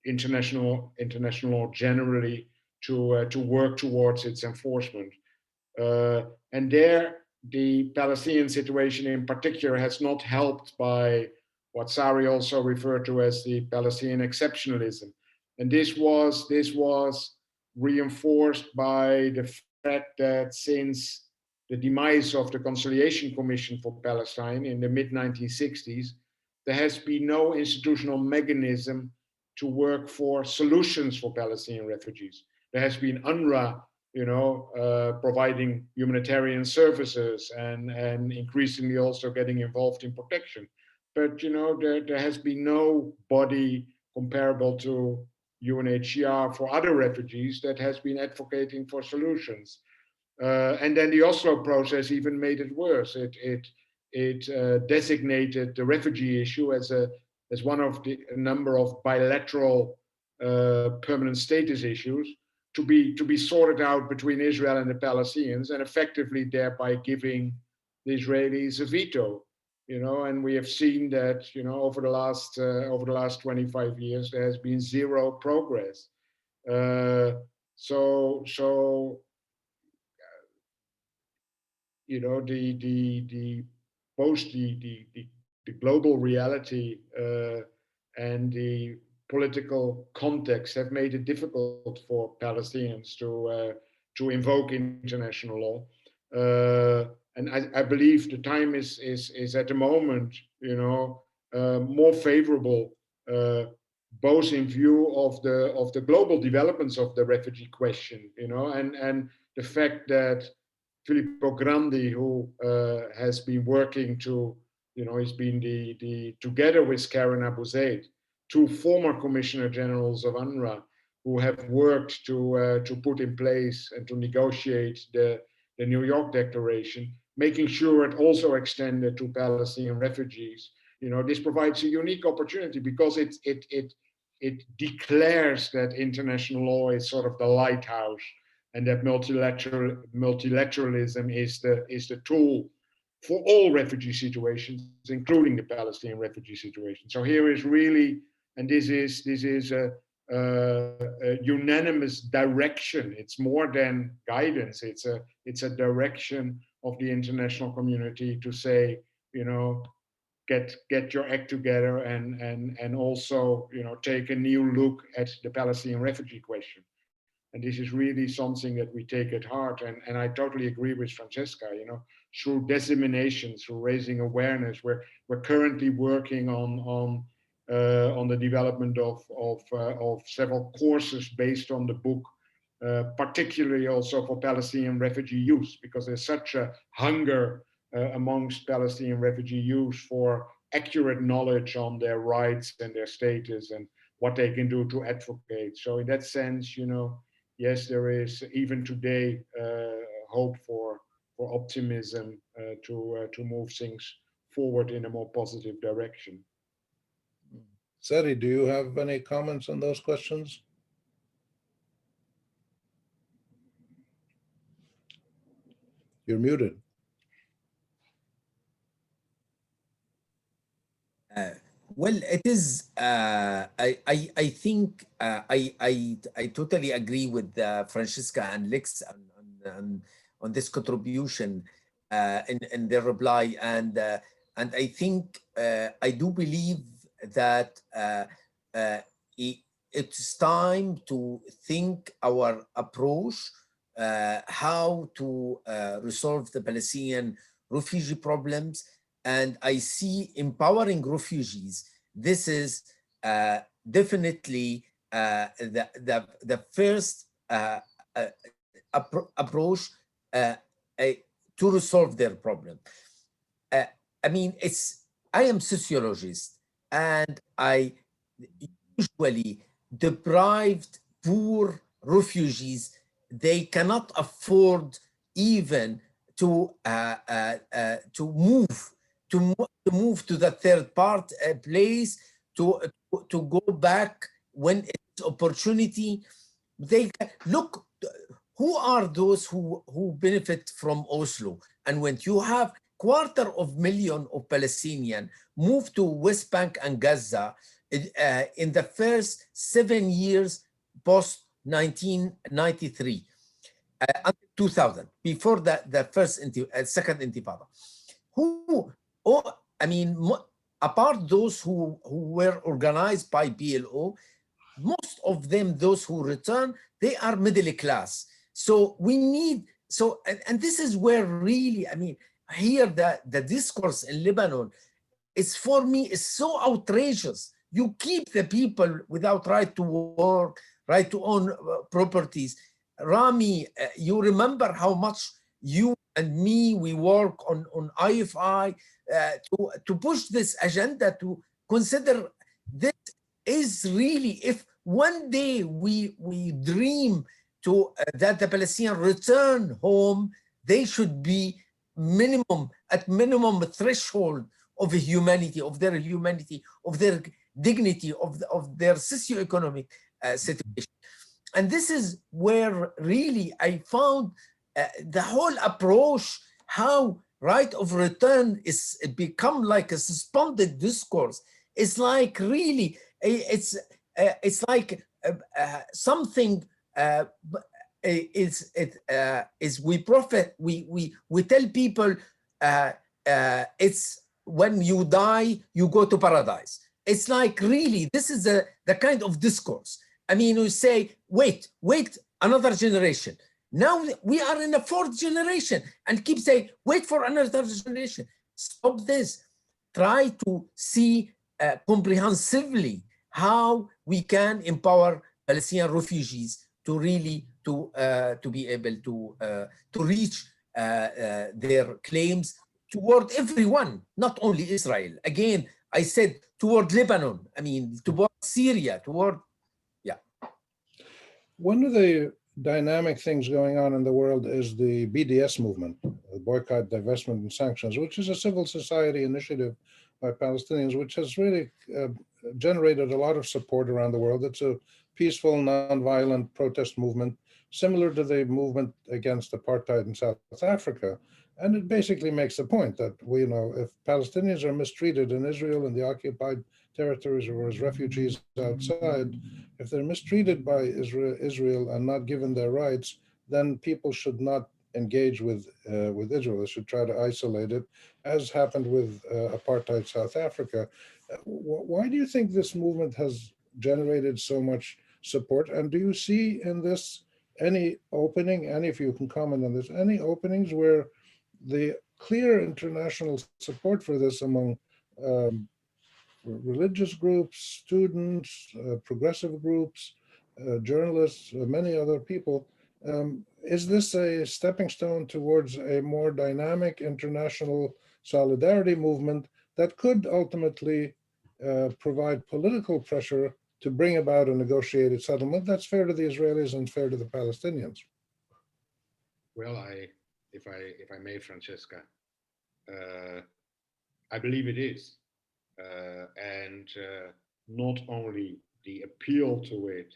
international law generally, to work towards its enforcement. And there, the Palestinian situation in particular has not helped by what Sari also referred to as the Palestinian exceptionalism. And this was reinforced by the fact that since the demise of the Conciliation Commission for Palestine in the mid-1960s, there has been no institutional mechanism to work for solutions for Palestinian refugees. There has been UNRWA, providing humanitarian services and increasingly also getting involved in protection. But there has been no body comparable to UNHCR for other refugees that has been advocating for solutions. And then the Oslo process even made it worse. It designated the refugee issue as one of a number of bilateral permanent status issues to be sorted out between Israel and the Palestinians, and effectively thereby giving the Israelis a veto. And we have seen that over the last 25 years there has been zero progress. So you know, the both the global reality and the political context have made it difficult for Palestinians to invoke international law. And I believe the time is at the moment, you know, more favorable, both in view of the global developments of the refugee question, you know, and the fact that Filippo Grandi, who has been working to, you know, he's been together with Karen Abu Zaid, two former Commissioner Generals of UNRWA, who have worked to put in place and to negotiate the New York Declaration, making sure it also extended to Palestinian refugees. You know, this provides a unique opportunity because it declares that international law is sort of the lighthouse, and that multilateralism is the tool for all refugee situations, including the Palestinian refugee situation. So here is really, and this is a unanimous direction. It's more than guidance. It's a direction of the international community to say, you know, get your act together and also, you know, take a new look at the Palestinian refugee question. And this is really something that we take at heart. And I totally agree with Francesca, you know, through dissemination, through raising awareness. We're currently working on the development of several courses based on the book, particularly also for Palestinian refugee youth, because there's such a hunger amongst Palestinian refugee youth for accurate knowledge on their rights and their status and what they can do to advocate. So in that sense, you know, yes, there is even today hope for optimism to move things forward in a more positive direction. Sari, do you have any comments on those questions? You're muted. Well, it is. I think I totally agree with Francesca and Lex on this contribution in their reply, and I think I do believe that it's time to think our approach, how to resolve the Palestinian refugee problems. And I see empowering refugees. This is definitely the first approach to resolve their problem. I mean, I am sociologist, and I usually deprived poor refugees, they cannot afford even to move to the third place, to go back when it's opportunity. They look, who are those who benefit from Oslo? And when you have 250,000 of Palestinians move to West Bank and Gaza in the first 7 years post 1993, until 2000, before the first second intifada, I mean, apart those who were organized by PLO, most of them, those who return, they are middle class. So we need, and this is where really, I mean, here the discourse in Lebanon is, for me, is so outrageous. You keep the people without right to work, right to own properties. Rami, you remember how much you and me, we work on IFI to push this agenda, to consider this is really, if one day we dream to that the Palestinians return home, they should be at minimum threshold of humanity, of their dignity, of their socioeconomic situation. And this is where really I found the whole approach, how right of return is become like a suspended discourse. It's like really, it's like something is we tell people it's when you die you go to paradise. It's like, really, this is the kind of discourse. I mean, you say, wait, another generation. Now we are in a fourth generation and keep saying, wait for another generation. Stop this. Try to see comprehensively how we can empower Palestinian refugees to really to be able to reach their claims toward everyone, not only Israel. Again, I said toward Lebanon. I mean, toward Syria, toward, yeah. One of the dynamic things going on in the world is the BDS movement, the Boycott, Divestment, and Sanctions, which is a civil society initiative by Palestinians, which has really generated a lot of support around the world. It's a peaceful, nonviolent protest movement, similar to the movement against apartheid in South Africa. And it basically makes the point that if Palestinians are mistreated in Israel and the occupied territories or as refugees outside, if they're mistreated by Israel and not given their rights, then people should not engage with Israel. They should try to isolate it, as happened with apartheid South Africa. Why do you think this movement has generated so much support? And do you see in this any opening, and if you can comment on this, any openings where the clear international support for this among religious groups, students, progressive groups, journalists, many other people, is this a stepping stone towards a more dynamic international solidarity movement that could ultimately provide political pressure to bring about a negotiated settlement that's fair to the Israelis and fair to the Palestinians? Well, if I may, Francesca, I believe it is, and not only the appeal to it,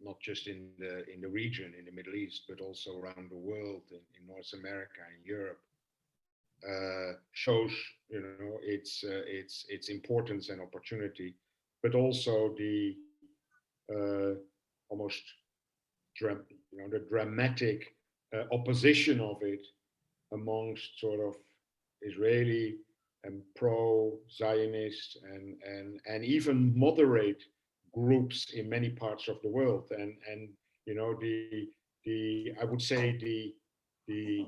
not just in the region, in the Middle East, but also around the world, in North America and Europe, shows its importance and opportunity, but also the almost the dramatic opposition of it amongst sort of Israeli and pro-Zionist and even moderate groups in many parts of the world, and I would say the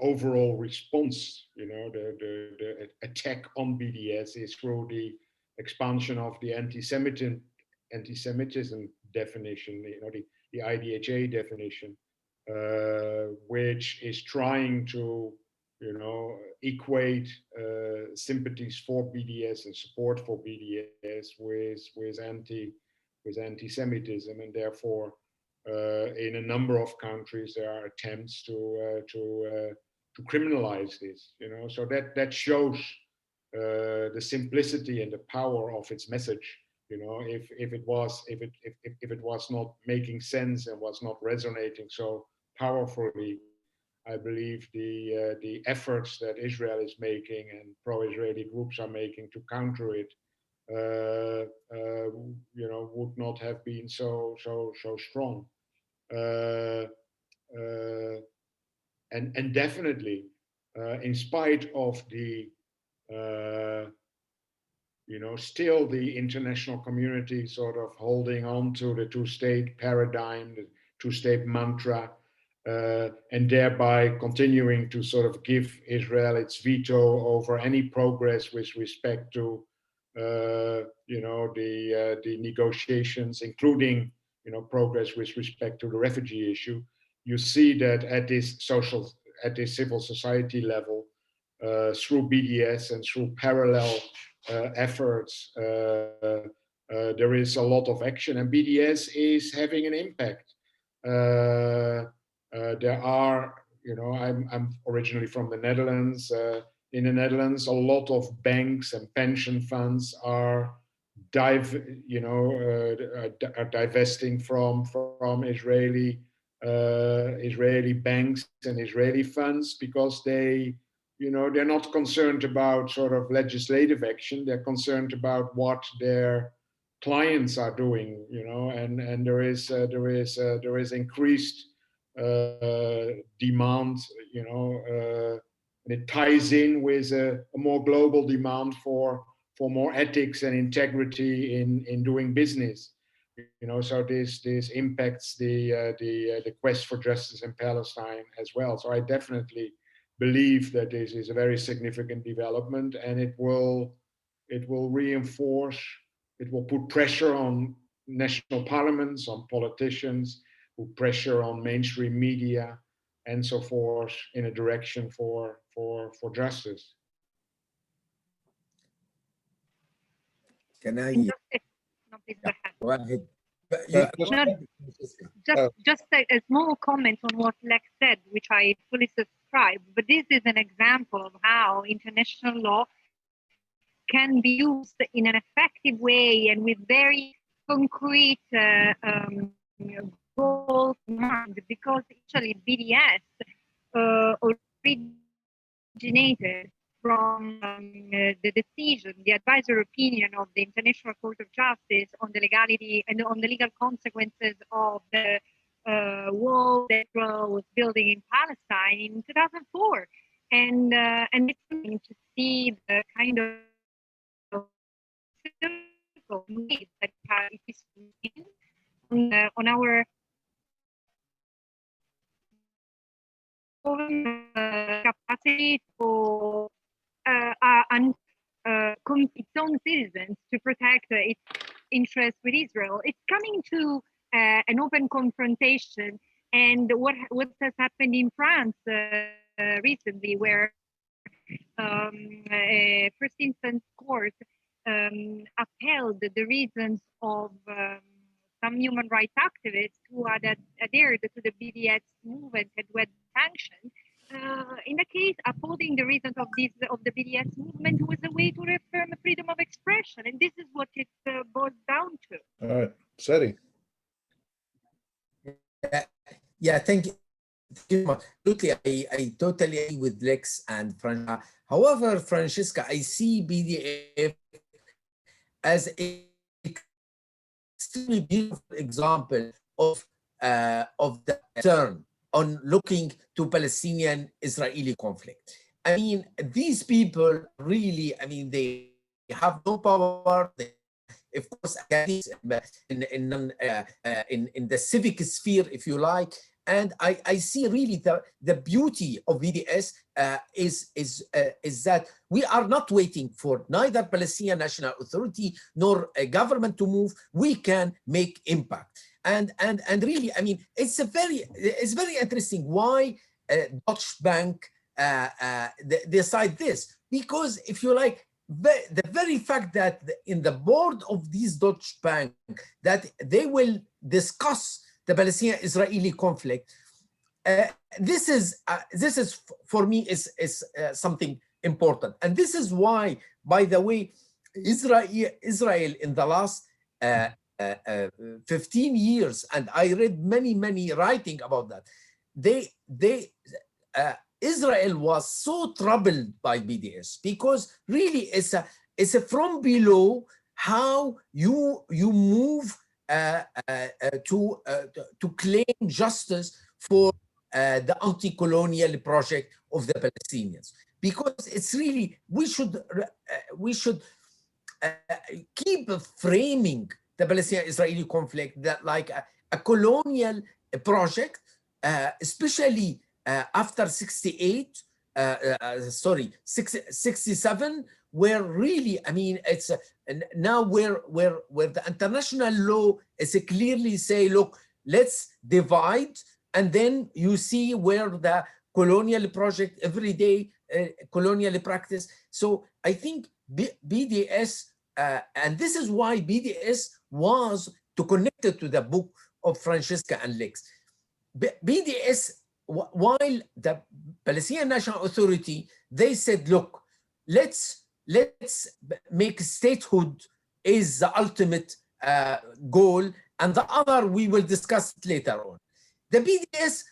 overall response, the attack on BDS is through the expansion of the anti-Semitism definition, the IDHA definition, which is trying to, equate sympathies for BDS and support for BDS with anti-Semitism, and therefore, in a number of countries, there are attempts to criminalize this. So that shows the simplicity and the power of its message. If it was not making sense and was not resonating so powerfully, I believe the efforts that Israel is making and pro-Israeli groups are making to counter it, would not have been so strong. And definitely, in spite of the still the international community sort of holding on to the two-state paradigm, the two-state mantra, and thereby continuing to sort of give Israel its veto over any progress with respect to, the negotiations, including, progress with respect to the refugee issue. You see that at this civil society level, through BDS and through parallel efforts, there is a lot of action, and BDS is having an impact. There are, I'm originally from the Netherlands. In the Netherlands, a lot of banks and pension funds are divesting from Israeli banks and Israeli funds because they they're not concerned about sort of legislative action. They're concerned about what their clients are doing, and there is increased demand, and it ties in with a more global demand for more ethics and integrity in doing business. So this impacts the quest for justice in Palestine as well. So I definitely believe that this is a very significant development, and it will reinforce, it will put pressure on national parliaments, on politicians, put pressure on mainstream media, and so forth, in a direction for justice. Can I? No, please go ahead. Go ahead. Just a small comment on what Lex said, which I fully subscribe. But this is an example of how international law can be used in an effective way and with very concrete goals in mind, because actually BDS originated from the decision, the advisory opinion of the International Court of Justice on the legality and on the legal consequences of the wall that Israel was building in Palestine in 2004. And it's interesting to see the kind of that it is on our capacity for its own citizens to protect its interests with Israel. It's coming to an open confrontation, and what has happened in France recently, where a first instance court upheld the reasons of some human rights activists who had adhered to the BDS movement and were sanctioned. In the case, upholding the reasons of the BDS movement was a way to reaffirm freedom of expression, and this is what it boils down to. All right, Seti. Yeah, thank you. Absolutely, I totally agree with Lex and Francesca. However, Francesca, I see BDF as an extremely beautiful example of the turn on looking to Palestinian-Israeli conflict. I mean, these people really, I mean, they have no power. They, of course, in the civic sphere, if you like. And I see really the beauty of BDS is that we are not waiting for neither Palestinian National Authority nor a government to move. We can make impact. And really, I mean, it's very interesting why Deutsche Bank decide this, because if you like, the very fact that in the board of these Deutsche Bank that they will discuss the Palestinian-Israeli conflict, this is for me is something important, and this is why, by the way, Israel in the last 15 years, and I read many writing about that, Israel was so troubled by BDS because really it's a from below how you move to claim justice for the anti-colonial project of the Palestinians, because it's really we should keep framing the Palestinian-Israeli conflict that like a colonial project, especially after 67, where really, I mean, it's now where the international law is clearly say, look, let's divide, and then you see where the colonial project every day colonial practice. So I think BDS, and this is why BDS was to connect it to the book of Francesca and Lex. BDS, while the Palestinian National Authority, they said, look, let's make statehood is the ultimate goal, and the other we will discuss it later on. The BDS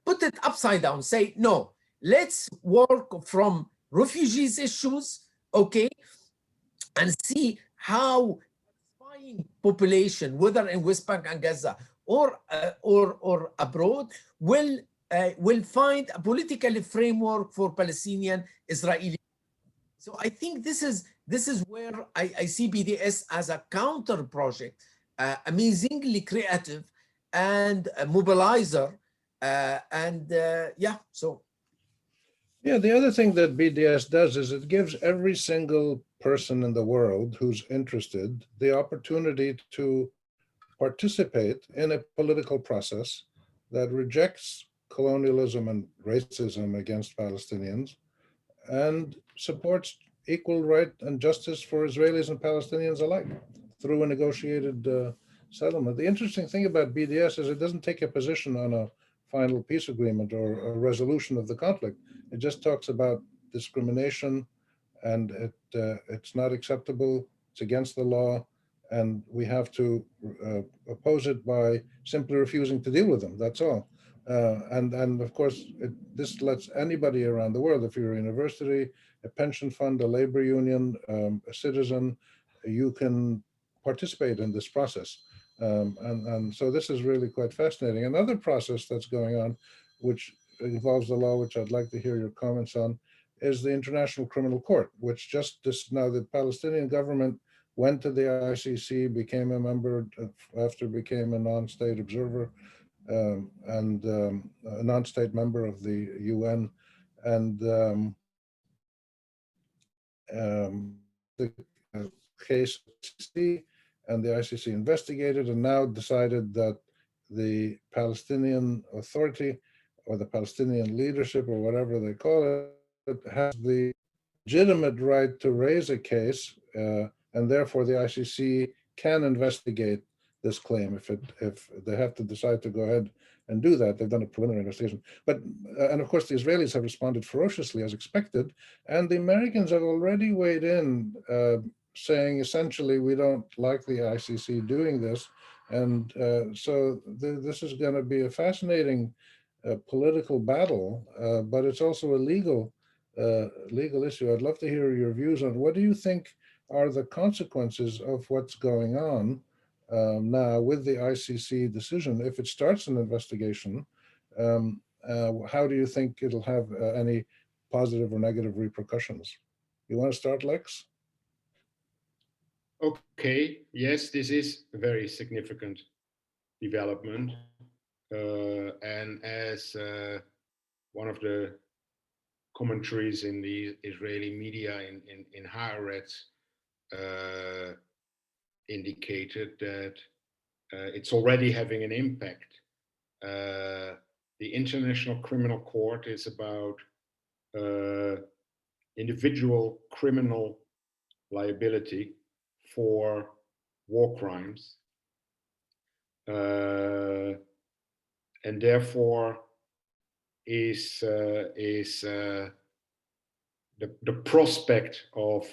put it upside down, say, no, let's work from refugees issues, okay, and see how population, whether in West Bank and Gaza or abroad, will find a political framework for Palestinian Israeli. So I think this is where I see BDS as a counter project, amazingly creative and a mobilizer, yeah. So yeah, the other thing that BDS does is it gives every single person in the world who's interested the opportunity to participate in a political process that rejects colonialism and racism against Palestinians and supports equal right and justice for Israelis and Palestinians alike through a negotiated settlement. The interesting thing about BDS is it doesn't take a position on a final peace agreement or a resolution of the conflict. It just talks about discrimination, and it's not acceptable. It's against the law, and we have to oppose it by simply refusing to deal with them. That's all. And of course, this lets anybody around the world, if you're a university, a pension fund, a labor union, a citizen, you can participate in this process. And so this is really quite fascinating. Another process that's going on, which involves the law, which I'd like to hear your comments on, is the International Criminal Court, which just this now the Palestinian government went to the ICC, became a member after became a non-state observer, and a non-state member of the UN, and the case and the ICC investigated and now decided that the Palestinian Authority or the Palestinian leadership or whatever they call it has the legitimate right to raise a case, and therefore the ICC can investigate this claim if they have to decide to go ahead and do that. They've done a preliminary investigation. But and of course the Israelis have responded ferociously as expected, and the Americans have already weighed in, saying essentially we don't like the ICC doing this, and so this is going to be a fascinating political battle, but it's also a legal issue. I'd love to hear your views on what do you think are the consequences of what's going on now with the ICC decision. If it starts an investigation, how do you think it'll have any positive or negative repercussions? You want to start, Lex? Okay, yes, this is a very significant development. And as one of the commentaries in the Israeli media in Haaretz indicated that it's already having an impact. The International Criminal Court is about individual criminal liability for war crimes. And therefore is the prospect of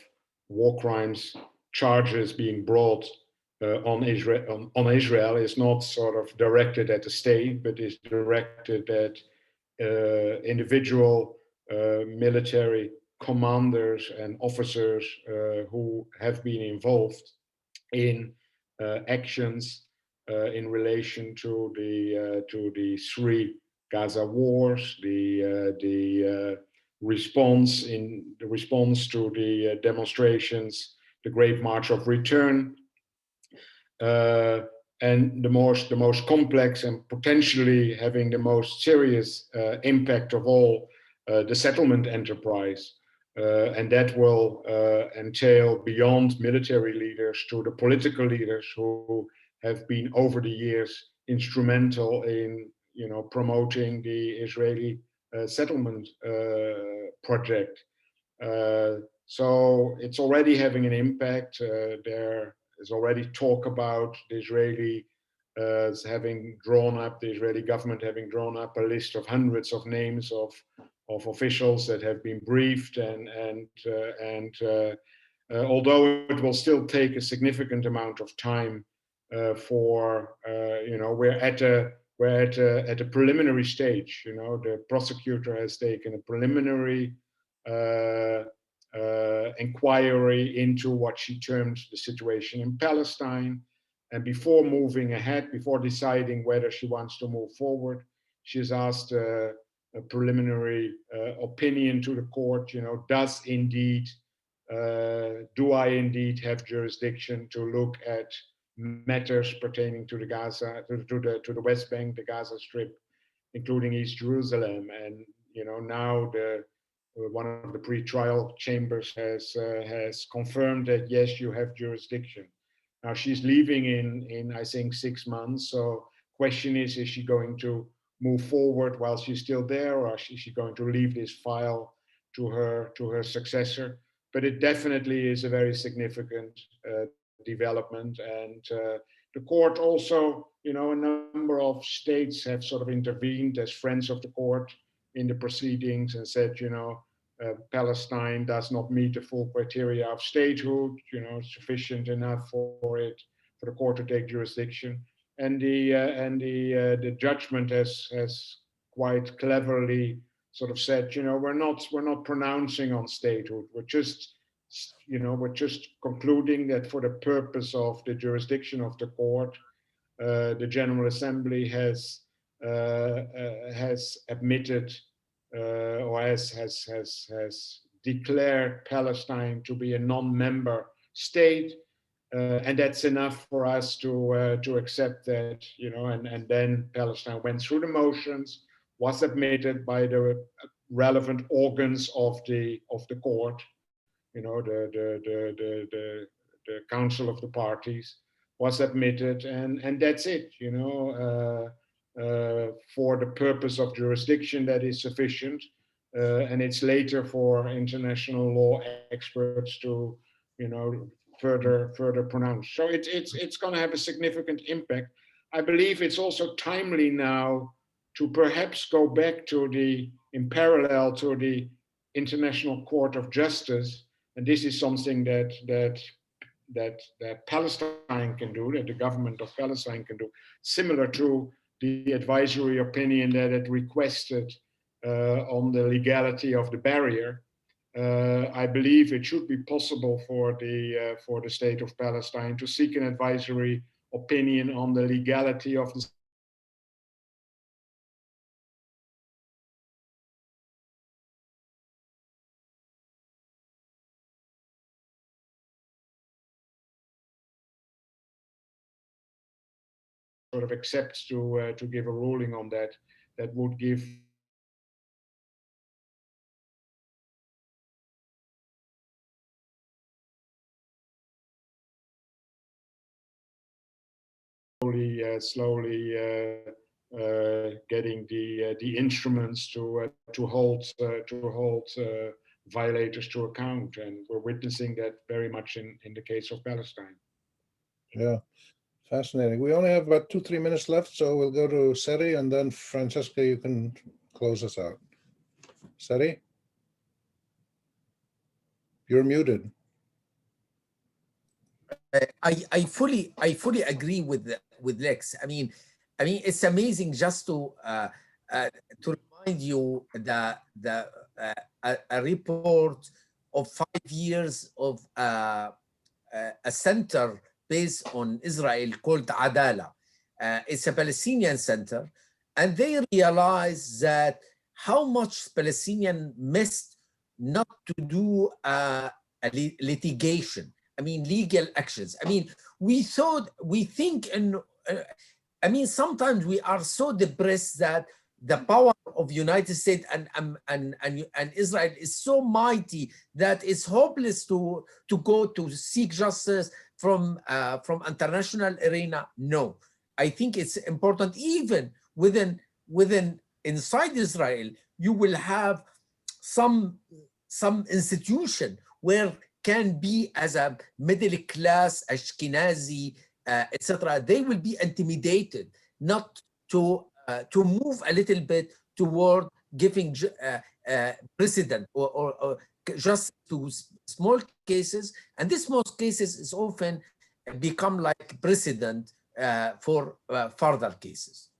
war crimes charges being brought on Israel is not sort of directed at the state, but is directed at individual military commanders and officers who have been involved in actions in relation to the three Gaza wars, the response to the demonstrations, the Great March of Return, and the most complex and potentially having the most serious impact of all, the settlement enterprise. And that will entail beyond military leaders to the political leaders who have been over the years instrumental in promoting the Israeli settlement project. So it's already having an impact. There is already talk about the Israeli the Israeli government having drawn up a list of hundreds of names of officials that have been briefed, and although it will still take a significant amount of time for we're at a we're at a preliminary stage. You know, the prosecutor has taken a preliminary inquiry into what she termed the situation in Palestine. And before moving ahead, before deciding whether she wants to move forward, she has asked a preliminary opinion to the court. You know, do I indeed have jurisdiction to look at matters pertaining to the Gaza, to the West Bank, the Gaza Strip, including East Jerusalem? And you know, now one of the pre-trial chambers has confirmed that yes, you have jurisdiction. Now she's leaving in I think 6 months. So question is she going to move forward while she's still there, or is she going to leave this file to her successor? But it definitely is a very significant development. And the court also, you know, a number of states have sort of intervened as friends of the court in the proceedings and said, you know, Palestine does not meet the full criteria of statehood, you know, sufficient enough for the court to take jurisdiction. And the judgment has quite cleverly sort of said, you know, we're not pronouncing on statehood. We're just concluding that for the purpose of the jurisdiction of the court, the General Assembly has admitted or has declared Palestine to be a non-member state, and that's enough for us to accept that, you know. And then Palestine went through the motions, was admitted by the relevant organs of the court, you know, the Council of the Parties, was admitted, and that's it, you know. For the purpose of jurisdiction, that is sufficient, and it's later for international law experts to, you know, further pronounce. So it's going to have a significant impact. I believe it's also timely now to perhaps go back to in parallel to the International Court of Justice, and this is something that Palestine can do, that the government of Palestine can do, similar to the advisory opinion that it requested on the legality of the barrier. I believe it should be possible for the state of Palestine to seek an advisory opinion on the legality of the sort of accepts to give a ruling on that would give slowly getting the instruments to hold violators to account, and we're witnessing that very much in the case of Palestine. Yeah, fascinating. We only have about 2-3 minutes left, so we'll go to Seri, and then Francesca, you can close us out. Seri, you're muted. I fully agree with Lex. I mean, it's amazing just to remind you that a report of 5 years of a center based on Israel called Adala. It's a Palestinian center, and they realized that how much Palestinian missed not to do a litigation. I mean, legal actions. I mean, we think, and I mean, sometimes we are so depressed that the power of United States and Israel is so mighty that it's hopeless to go to seek justice from international arena. No, I think it's important. Even within inside Israel, you will have some institution where can be as a middle class, Ashkenazi, etc. They will be intimidated not to move a little bit toward giving precedent or just to small cases, and these small cases is often become like precedent for further cases.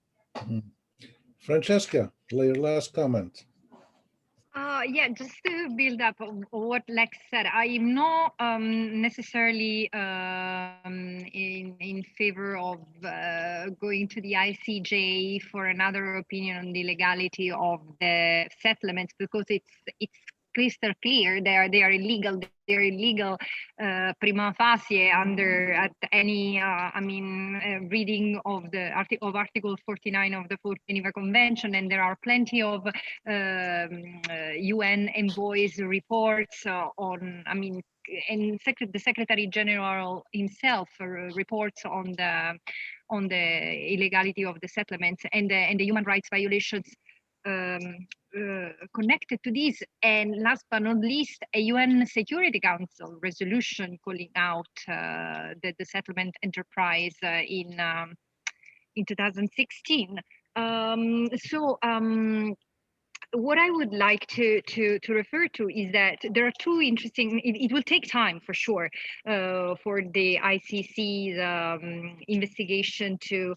Francesca, your last comment. Yeah, just to build up on what Lex said, I'm not necessarily in favor of going to the ICJ for another opinion on the legality of the settlements, because it's crystal clear they are illegal. They're illegal prima facie under at any reading of the Article 49 of the Fourth Geneva Convention, and there are plenty of UN envoys reports on. And the Secretary General himself reports on the illegality of the settlements and the human rights violations connected to this. And last but not least, a UN Security Council resolution calling out the settlement enterprise in 2016. What I would like to refer to is that there are two interesting. It will take time for sure for the ICC's investigation to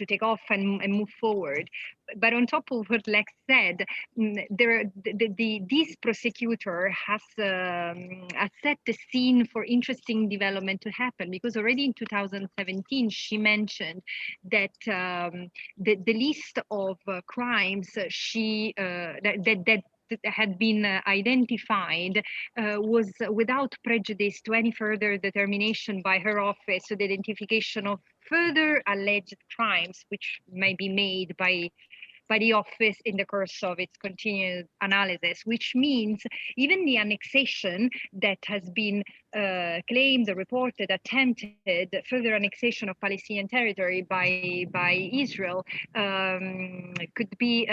take off and move forward. But on top of what Lex said, this prosecutor has set the scene for interesting development to happen, because already in 2017 she mentioned that the list of crimes that had been identified was without prejudice to any further determination by her office, so the identification of further alleged crimes which may be made by the office in the course of its continued analysis, which means even the annexation that has been claimed, reported, attempted, further annexation of Palestinian territory by Israel could be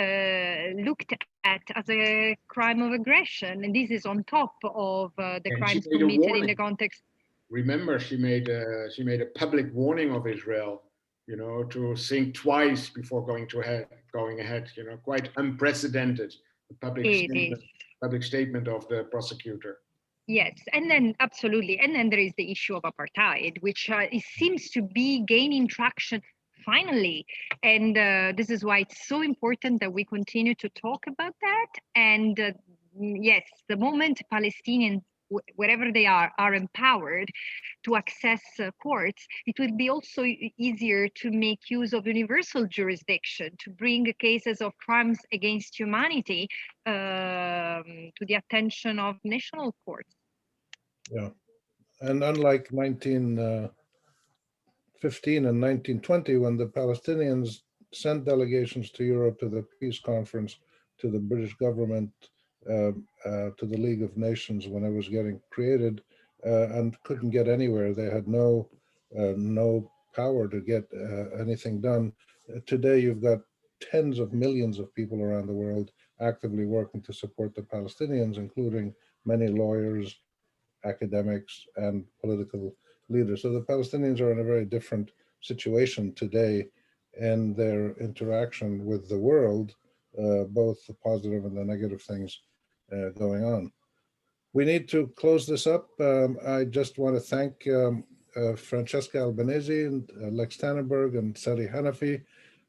looked at as a crime of aggression. And this is on top of the crimes committed in the context. Remember, she made a public warning of Israel, to think twice before going ahead, quite unprecedented public statement of the prosecutor. Yes, and then absolutely. And then there is the issue of apartheid, which it seems to be gaining traction finally. And this is why it's so important that we continue to talk about that. And yes, the moment Palestinians, wherever they are empowered to access courts, it will be also easier to make use of universal jurisdiction, to bring cases of crimes against humanity to the attention of national courts. Yeah, and unlike 1915 and 1920, when the Palestinians sent delegations to Europe to the peace conference, to the British government, to the League of Nations when it was getting created, and couldn't get anywhere. They had no power to get anything done. Today, you've got tens of millions of people around the world actively working to support the Palestinians, including many lawyers, academics, and political leaders. So the Palestinians are in a very different situation today in their interaction with the world, both the positive and the negative things going on. We need to close this up. I just want to thank Francesca Albanese and Lex Tannenberg and Sally Hanafi,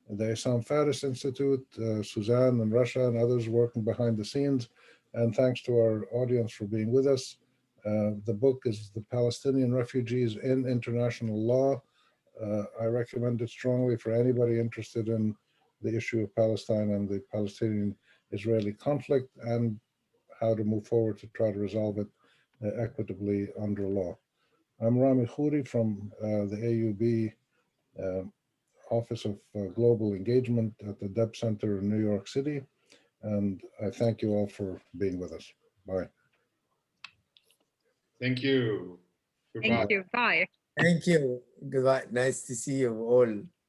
the Essam Faris Institute, Suzanne and Russia and others working behind the scenes. And thanks to our audience for being with us. The book is The Palestinian Refugees in International Law. I recommend it strongly for anybody interested in the issue of Palestine and the Palestinian-Israeli conflict and how to move forward to try to resolve it equitably under law. I'm Rami Khouri from the AUB Office of Global Engagement at the Deb Center in New York City. And I thank you all for being with us. Bye. Thank you. Goodbye. Thank you. Bye. Thank you. Goodbye. Nice to see you all.